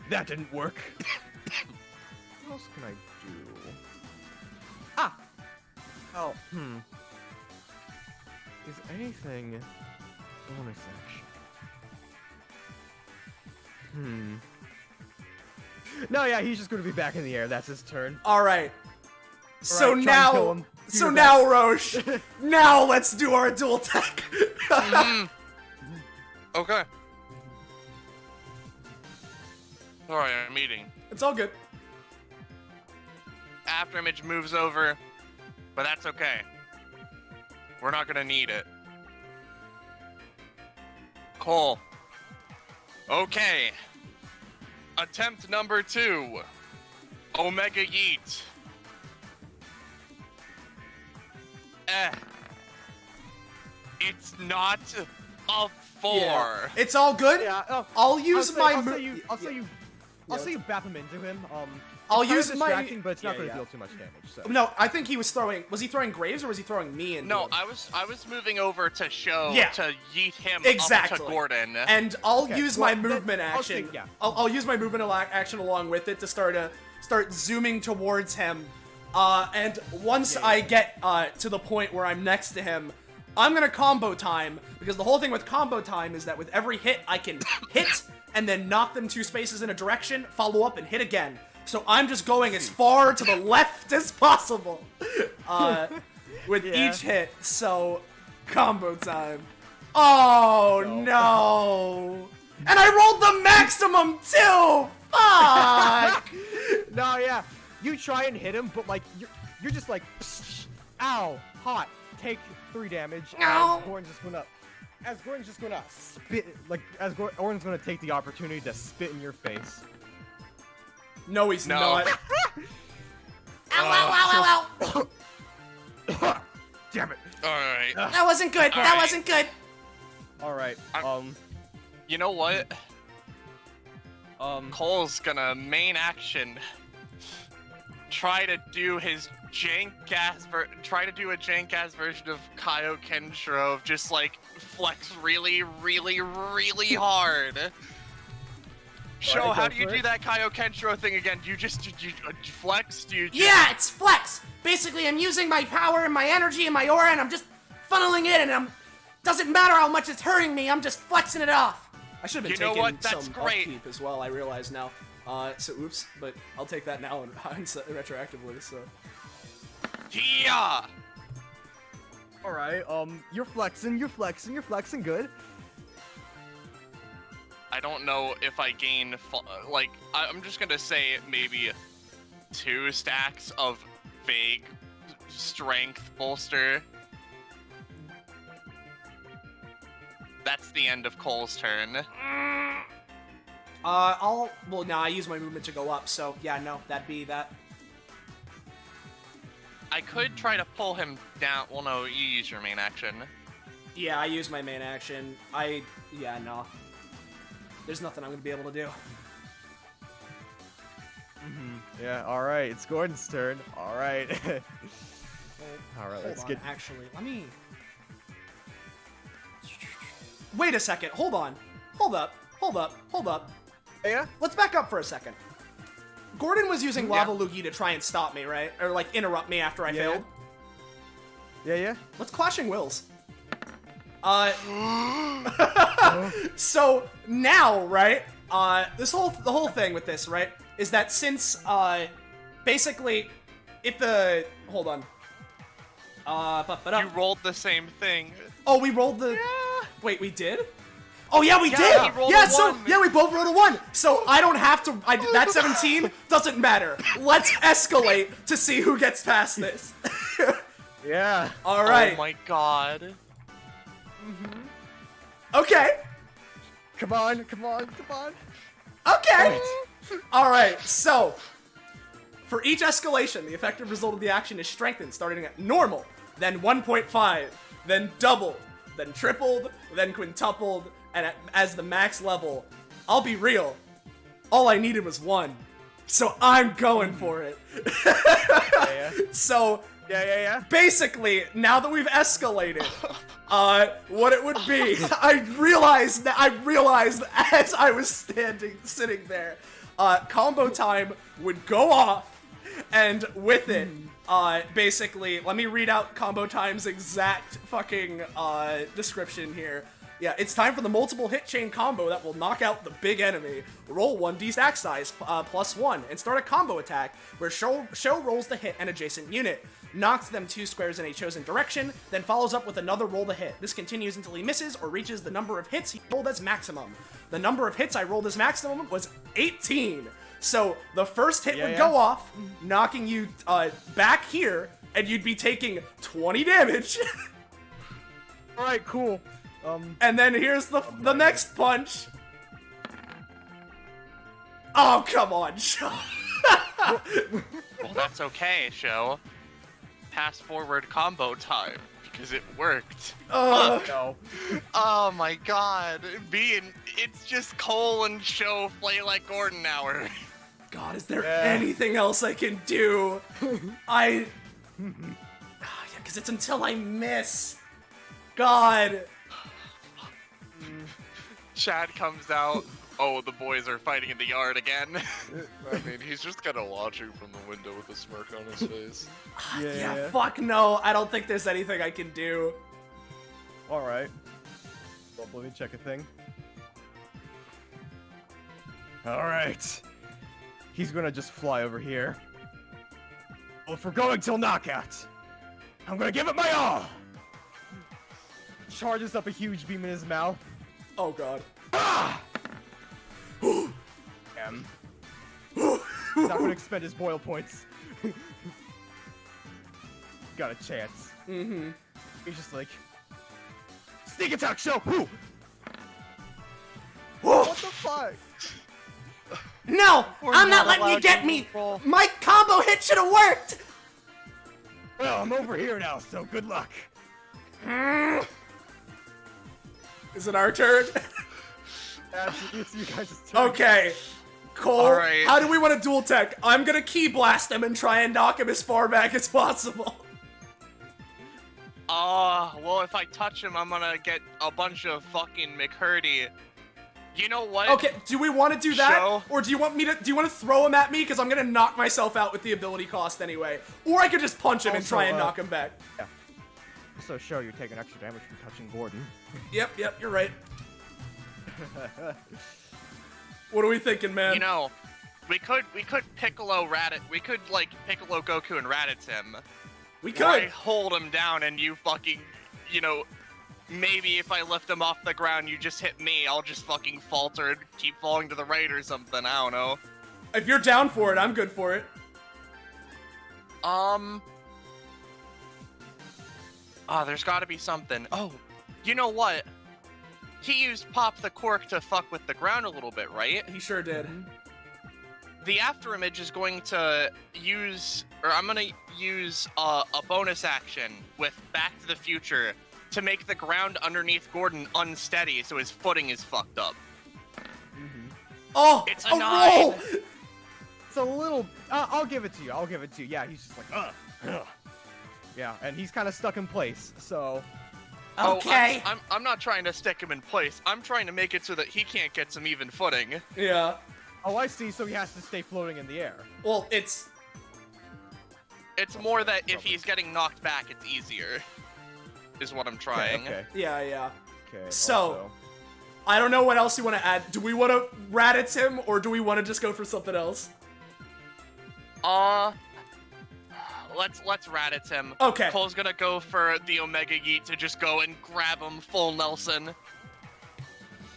that didn't work. What else can I do? Ah. Oh. Is anything bonus action? No, yeah, he's just going to be back in the air. That's his turn. All right. So Alright, try and kill now, him. Do so your now, best. Roche, now let's do our dual attack. Okay. Sorry, I'm eating. It's all good. Afterimage moves over, but that's okay. We're not gonna need it. Cole. Okay. Attempt number 2. Omega Yeet. It's not a 4. Yeah. It's all good. Yeah, I'll use my. I'll say you bap him into him. I'll it's kinda use my- distracting, but it's not Yeah, going to yeah. deal too much damage. So. No, I think he was throwing. Was he throwing Graves or was he throwing me in? No, I was moving over to show Yeah. to yeet him Exactly. up to Gordon. And I'll Okay, use well, my then movement I'll action. say- yeah. I'll use my movement action along with it to start zooming towards him. And once I get to the point where I'm next to him, I'm gonna combo time, because the whole thing with combo time is that with every hit I can hit and then knock them 2 spaces in a direction, follow up and hit again. So I'm just going as far to the left as possible with Yeah. each hit. So combo time. Oh no! And I rolled the maximum too. Fuck! No, yeah. You try and hit him, but like you're just like, psh, ow, hot. Take 3 damage. Ow. As Gordon's just gonna spit, like Gordon's gonna take the opportunity to spit in your face. No, he's No. not. Ow, ow, ow, ow, ow. Damn it. Alright. That wasn't good. That Alright. wasn't good. All right. You know what? Um. Cole's gonna main action try to do his try to do a jank ass version of Kaio Kenshiro of just like flex really hard. Show, Alright, how go do you for do it. that Kaio Kenshiro thing again? Do you just flex? Do you just... Yeah, it's flex. Basically, I'm using my power and my energy and my aura, and I'm just funneling it, and doesn't matter how much it's hurting me. I'm just flexing it off. I should have You been know taking what? That's some great. upkeep as well. I realize now. So oops, but I'll take that now and retroactively. So Yeah. All right. You're flexing good. I don't know if I gain like I'm just gonna say maybe 2 stacks of vague strength bolster. That's the end of Cole's turn. I use my movement to go up. So yeah, no, that'd be that. I could try to pull him down. Well, no, you use your main action. Yeah, I use my main action. Yeah, no. There's nothing I'm gonna be able to do. Yeah. All right. It's Gordon's turn. All right. All right. Let's Hold get. on, actually, let me. Wait a second. Hold on. Hold up. Yeah. Let's back up for a second. Gordon was using Lava Loogie to try and stop me, right? Or like interrupt me after I Yeah. failed. Yeah. Let's Clashing Wills. So now, right? The whole thing with this, right, is that since basically, if the hold on. You rolled the same thing. Oh, we rolled the. Wait, we did? Oh yeah, we Yeah, did. he rolled Yeah, a so one. yeah, we both rolled a 1. So I don't have to. That 17 doesn't matter. Let's escalate to see who gets past this. Yeah. All right. Oh my god. Okay. Come on, come on, come on. Okay. All right. So for each escalation, the effective result of the action is strengthened, starting at normal, then 1.5, then doubled, then tripled, then quintupled, and as the max level. I'll be real. All I needed was 1. So I'm going for it. Yeah. So Yeah. basically, now that we've escalated, what it would be, I realized as I was sitting there, combo time would go off, and with it, basically, let me read out combo time's exact fucking description here. Yeah, it's time for the multiple hit chain combo that will knock out the big enemy. Roll 1d stack size +1 and start a combo attack where show rolls the hit an adjacent unit, knocks them 2 squares in a chosen direction, then follows up with another roll to hit. This continues until he misses or reaches the number of hits he rolled as maximum. The number of hits I rolled as maximum was 18. So the first hit would go off, knocking you back here, and you'd be taking 20 damage. All right, cool. And then here's the next punch. Oh, come on, Sean. Well, that's okay, show. Pass forward combo time, because it worked. No. Oh my god. It's just Cole and show play like Gordon hour. God, is there anything else I can do? Yeah, because it's until I miss. God. Chad comes out. Oh, the boys are fighting in the yard again. I mean, he's just kind of watching from the window with a smirk on his face. Yeah, fuck no. I don't think there's anything I can do. All right. Well, let me check a thing. All right. He's gonna just fly over here. Well, if we're going till knockout, I'm gonna give it my all. Charges up a huge beam in his mouth. Oh, God. He's not gonna expend his boil points. Got a chance. Mm-hmm. He's just like, sneak attack, show. Who? What What the fuck? No! We're I'm not not letting you allowed get to me! roll. My combo hit should have worked! Well, I'm over here now, so good luck. Is it our turn? Actually, it's you guys' turn. Okay. Cole, Alright. how do we want to dual tech? I'm gonna key blast him and try and knock him as far back as possible. Well, if I touch him, I'm gonna get a bunch of fucking McHurdy. You know what? Okay, do we want to do that? Show. Or do you want to throw him at me? Because I'm gonna knock myself out with the ability cost anyway. Or I could just punch him and Also, try and knock him back. So, show you're taking extra damage from touching Gordon. Yep, you're right. What are we thinking, man? You know, we could Piccolo we could like Piccolo Goku and Raditz him. we Where I could. hold him down and you fucking, maybe if I lift him off the ground, you just hit me. I'll just fucking falter and keep falling to the right or something. I don't know. If you're down for it, I'm good for it. There's gotta be something. Oh, you know what? He used Pop the Cork to fuck with the ground a little bit, right? He sure did. The after image is going to I'm gonna use a bonus action with Back to the Future to make the ground underneath Gordon unsteady so his footing is fucked up. Oh, It's a 9. roll! It's a little. I'll give it to you. Yeah, he's just like, ugh. Yeah, and he's kind of stuck in place. So. Okay. Oh, I'm not trying to stick him in place. I'm trying to make it so that he can't get some even footing. Yeah. Oh, I see. So he has to stay floating in the air. Well, it's... It's more that if he's getting knocked back, it's easier. Is what I'm trying. Okay. Yeah. Okay. So- also- I don't know what else you want to add. Do we want to Raditz him, or do we want to just go for something else? let's rat at him. Okay. Cole's gonna go for the Omega Yeet to just go and grab him full Nelson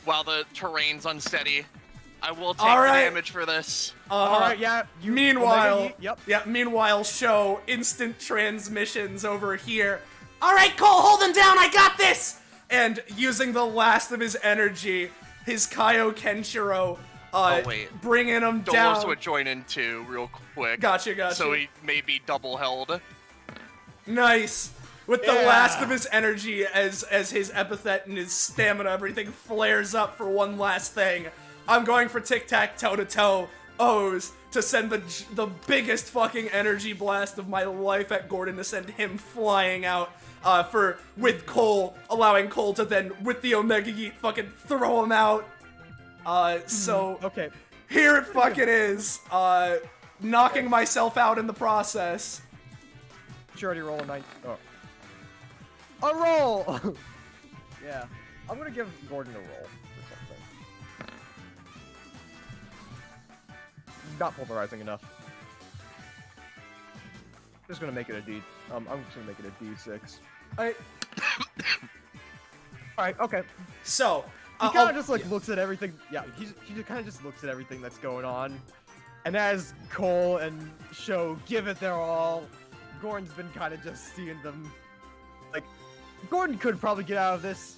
while the terrain's unsteady. I will take the damage for this. All right, yeah. Meanwhile, yep. Yeah. Meanwhile, show instant transmissions over here. All right, Cole, hold him down. I got this. And using the last of his energy, his Kaio Kenshiro, bringing him down. Dolores would join in too, real quick. Gotcha. So he may be double held. Nice. With the last of his energy as his epithet and his stamina, everything flares up for one last thing. I'm going for tic-tac toe-to-toe O's to send the biggest fucking energy blast of my life at Gordon to send him flying out with Cole, allowing Cole to then, with the Omega Yeet, fucking throw him out. So Okay. here it fucking is. Knocking myself out in the process. Did you already roll a 9? Oh. A roll! Yeah. I'm gonna give Gordon a roll for something. Not polarizing enough. Just gonna make it a D. I'm just gonna make it a D6. Alright, okay. So, He kind of just like looks at everything. Yeah, he just kind of just looks at everything that's going on. And as Cole and Sho give it their all, Gordon's been kind of just seeing them. Like, Gordon could probably get out of this,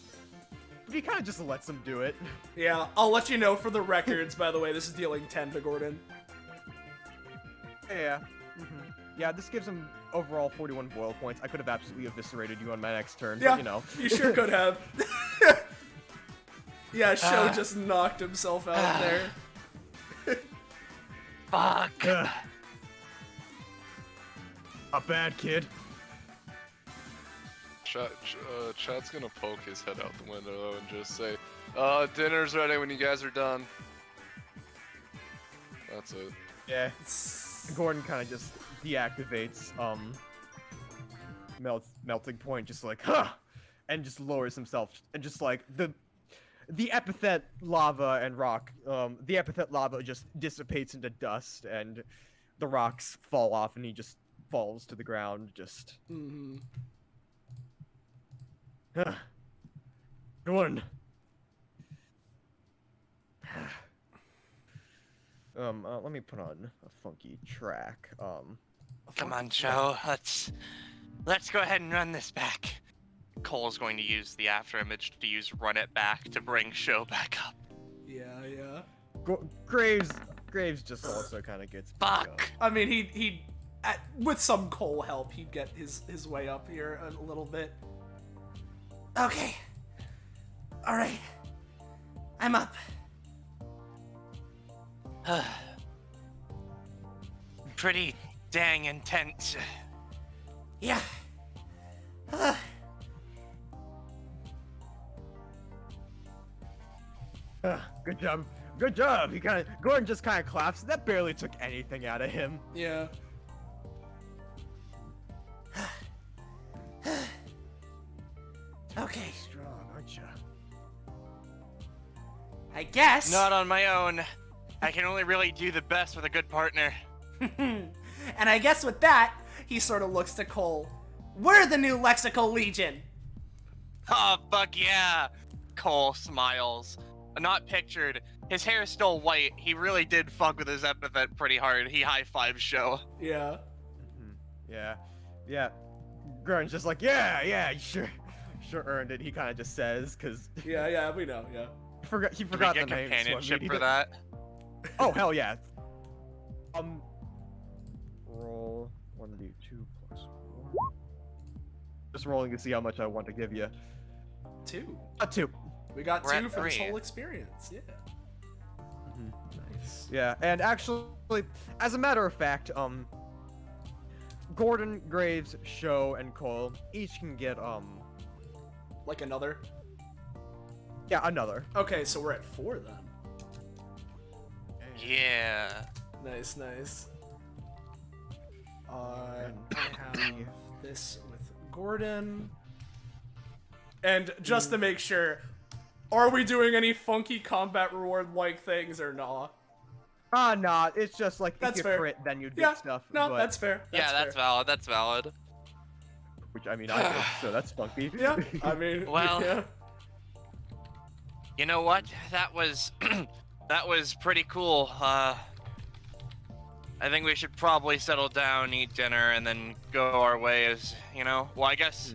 but he kind of just lets them do it. yeah, I'll let you know for the records, by the way, this is dealing 10 to Gordon. Yeah. Yeah, this gives him overall 41 boil points. I could have absolutely eviscerated you on my next turn, Yeah, but you know. you sure could have. Yeah, Sho just knocked himself out there. Fuck. A bad kid. Chad's gonna poke his head out the window and just say, dinner's ready when you guys are done. That's it. Yeah. Gordon kind of just deactivates melting point, just like and just lowers himself, and just like the epithet lava and rock, the epithet lava just dissipates into dust, and the rocks fall off, and he just falls to the ground. Just Gordon. Let me put on a funky track. Come on, Joe. Let's go ahead and run this back. Cole's going to use the after image to use run it back to bring Sho back up. Yeah. Graves just also kind of gets back up. Fuck. I mean, he with some Cole help, he'd get his way up here a little bit. Okay. Alright. I'm up. Pretty dang intense. Yeah. Good job. Good job. Gordon just kind of claps. That barely took anything out of him. Yeah. Okay. Strong, aren't you? I guess. Not on my own. I can only really do the best with a good partner. And I guess with that, He sort of looks to Cole. we're the new Lexical Legion. Oh, fuck yeah. Cole smiles. Not pictured. His hair is still white. He really did fuck with his epithet pretty hard. He high-fives Sho. Yeah. Yeah. Gordon's just like, yeah, you sure earned it. He kind of just says, cause Yeah, we know, yeah. he Do forgot we the get name. companionship for that? Oh hell yeah. Roll 1d2 plus 1. Just rolling to see how much I want to give you. 2. 2. We got We're 2 at for this 3. whole experience, yeah. Nice. Yeah, and actually, as a matter of fact, Gordon, Graves, Sho, and Cole each can get Like another? yeah, another. Okay, so we're at 4 then. Yeah. Nice. I have this with Gordon. And just to make sure, are we doing any funky combat reward like things or not? Nah, it's just like That's if you fair. crit, then you get Yeah, stuff. no, but, that's fair. Yeah, that's fair. valid. That's valid. which I mean I did, so that's spunky. Yeah, I mean, Well, yeah. You know what? That was that was pretty cool. I think we should probably settle down, eat dinner, and then go our way as, well, I guess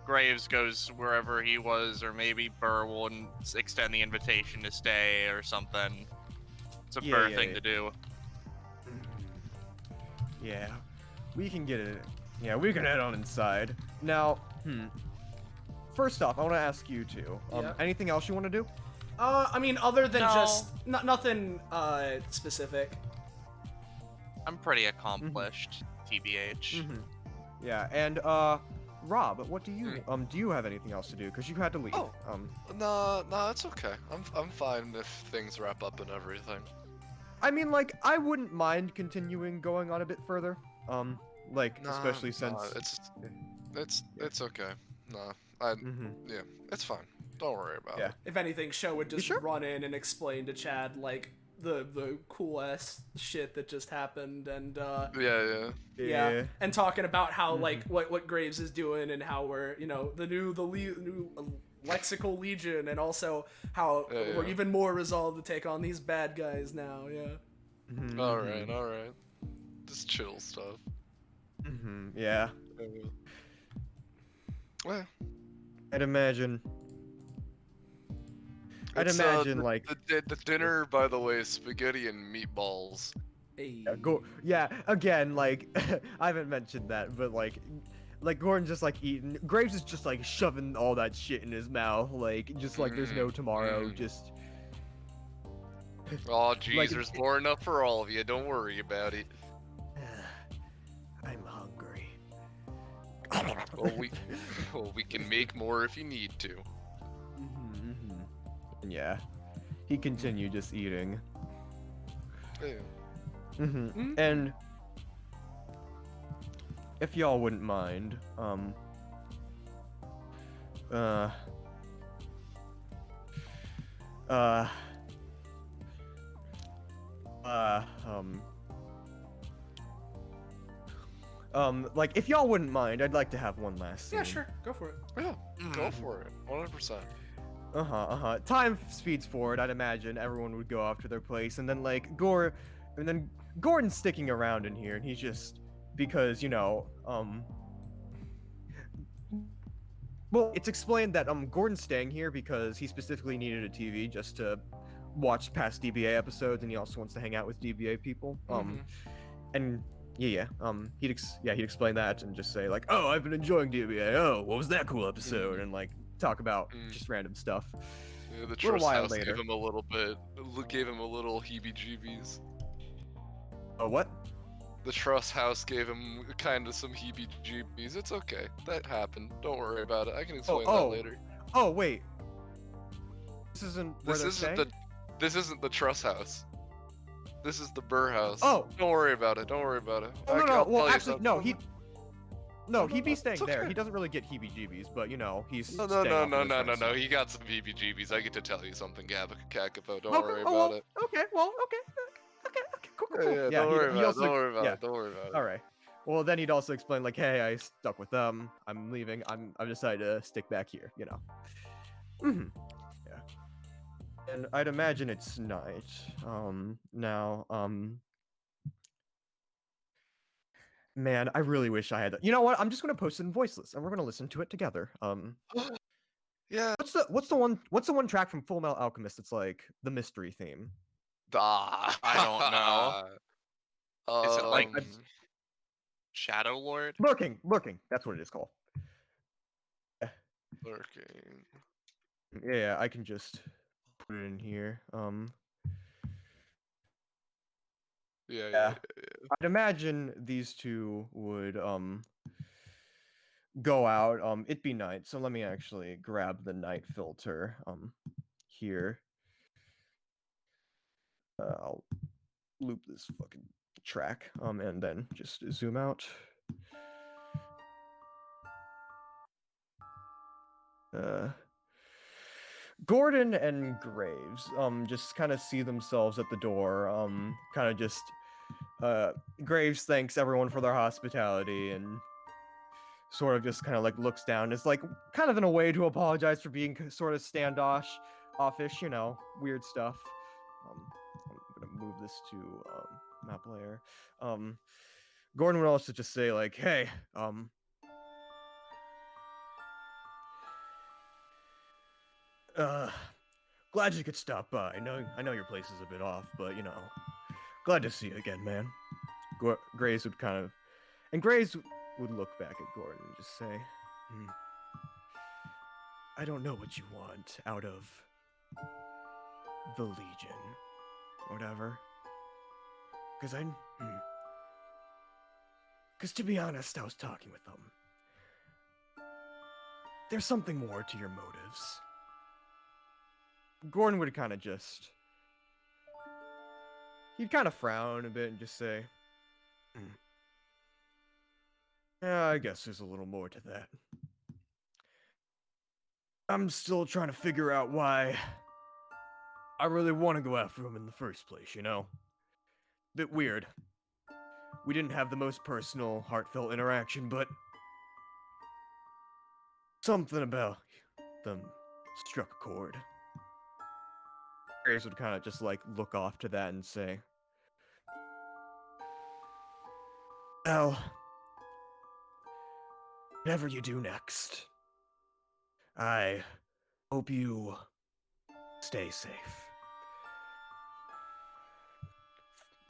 Graves goes wherever he was, or maybe Burr will extend the invitation to stay or something. It's a Burr thing to do. Yeah, we can get it. Yeah, we can head on inside. Now, first off, I want to ask you two. Yeah. Anything else you want to do? I mean, other than No. just nothing specific. I'm pretty accomplished, TBH. Yeah, and Rob, what do you have anything else to do? Because you had to leave. Oh. No, it's okay. I'm fine if things wrap up and everything. I mean, like, I wouldn't mind continuing going on a bit further. Especially since it's okay. No, yeah, it's fine. Don't worry about it. If anything, Sho would just sure? run in and explain to Chad like the cool ass shit that just happened, and Yeah. and talking about how like what Graves is doing and how we're the new lexical legion, and also how we're even more resolved to take on these bad guys now. Yeah. All right. Just chill stuff. Yeah. Well, I'd imagine like the dinner, by the way, is spaghetti and meatballs. Hey. Again, like I haven't mentioned that, but like Gordon's just like eating. Graves is just like shoving all that shit in his mouth, like just like there's no tomorrow. Just. Oh, jeez, there's more enough for all of you. Don't worry about it. I'm hungry. We can make more if you need to. Yeah, he continued just eating. Yeah. And if y'all wouldn't mind, like if y'all wouldn't mind, I'd like to have one last scene. Yeah, sure. Go for it. Yeah, go for it. 100%. Time speeds forward. I'd imagine everyone would go off to their place, and then like Gordon's sticking around in here, and he's just because well, it's explained that Gordon's staying here because he specifically needed a TV just to watch past DBA episodes, and he also wants to hang out with DBA people. And he'd explain that and just say like, oh, I've been enjoying DBA. Oh, what was that cool episode? And like talk about just random stuff. Yeah, the Trust House gave him a little heebie-jeebies. Oh, what? The Trust House gave him kind of some heebie-jeebies. It's okay. That happened. Don't worry about it. I can explain that later. Oh, wait. This isn't This isn't the Trust House. This is the Burr House. Oh. Don't worry about it. Oh, no. Well, actually, no. He'd be staying there. Okay. He doesn't really get heebie-jeebies, but he's No. He got some heebie-jeebies. I get to tell you something, Kakafo. Don't worry about it. Okay. Well, okay. Cool. Yeah, don't worry about it. All right. Well, then he'd also explain like, hey, I stuck with them. I'm leaving. I've decided to stick back here. Yeah. And I'd imagine it's night. Now, man, I really wish I had that. You know what? I'm just gonna post it in voiceless, and we're gonna listen to it together. Yeah. What's the one track from Full Metal Alchemist? It's like the mystery theme. I don't know. Is it like Shadow Lord? Lurking. That's what it is called. Lurking. Yeah, I can just put it in here. Yeah. I'd imagine these two would go out. It'd be night, so let me actually grab the night filter here. I'll loop this fucking track and then just zoom out. Gordon and Graves just kind of see themselves at the door, kind of just Graves thanks everyone for their hospitality and sort of just kind of like looks down. It's like kind of in a way to apologize for being sort of offish, you know, weird stuff. I'm gonna move this to map layer. Gordon would also just say like, hey, glad you could stop by. I know your place is a bit off, but you know, glad to see you again, man. Graves would kind of, and Graves would look back at Gordon and just say, I don't know what you want out of the Legion, or whatever. Because to be honest, I was talking with them. There's something more to your motives. Gordon would kind of just... He'd kind of frown a bit and just say, yeah, I guess there's a little more to that. I'm still trying to figure out why I really want to go after him in the first place, you know? Bit weird. We didn't have the most personal, heartfelt interaction, but something about them struck a chord. Graves would kind of just like look off to that and say, well, whatever you do next, I hope you stay safe.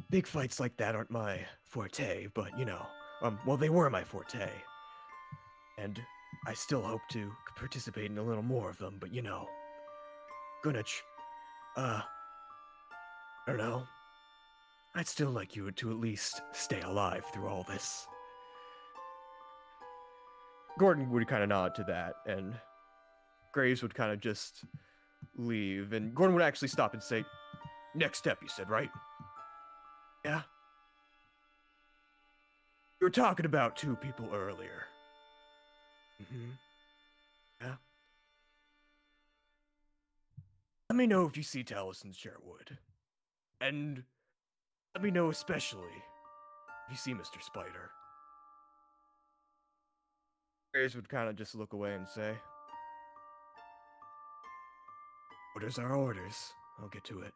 Big fights like that aren't my forte, but you know, well, they were my forte. And I still hope to participate in a little more of them, but you know, I don't know. I'd still like you to at least stay alive through all this. Gordon would kind of nod to that, and Graves would kind of just leave, and Gordon would actually stop and say, next step, you said, right? Yeah? You were talking about 2 people earlier. Yeah? Let me know if you see Talus and Sherwood. And let me know especially if you see Mr. Spider. Graves would kind of just look away and say, orders are orders. I'll get to it.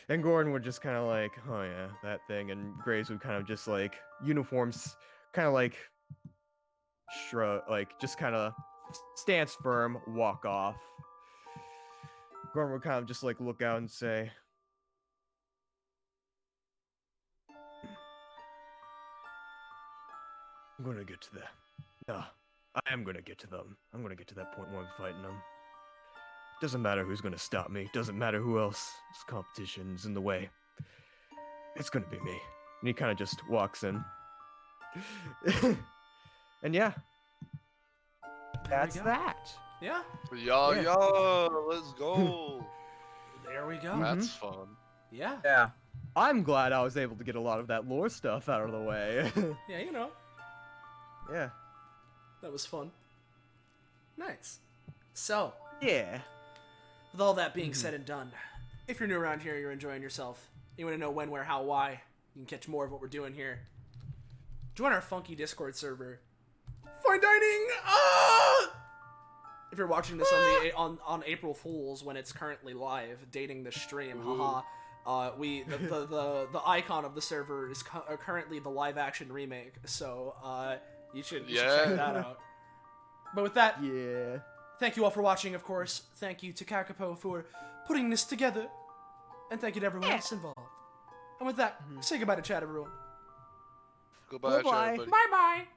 And Gordon would just kind of like, oh yeah, that thing. And Graves would kind of just like, uniforms, kind of like, shrug, like, just kind of stance firm, walk off. Gordon would kind of just like look out and say, I'm gonna get to that. No, I am gonna get to them. I'm gonna get to that point where I'm fighting them. Doesn't matter who's gonna stop me. Doesn't matter who else's competition's in the way. It's gonna be me. And he kind of just walks in. And yeah. That's that. Yeah. Yo, let's go. There we go. That's fun. Yeah. Yeah. I'm glad I was able to get a lot of that lore stuff out of the way. Yeah, you know. Yeah. That was fun. Nice. So, Yeah. with all that being said and done, if you're new around here, you're enjoying yourself, you want to know when, where, how, why, you can catch more of what we're doing here. Join our funky Discord server. Fine dining! Ah! If you're watching this on April Fools when it's currently live, dating the stream, haha. The icon of the server is currently the live action remake, so you should check that out. But with that, Yeah. thank you all for watching, of course. Thank you to Kakapo for putting this together, and thank you to everyone else involved. And with that, say goodbye to chat, everyone. Goodbye, Goodbye. everybody. Bye bye.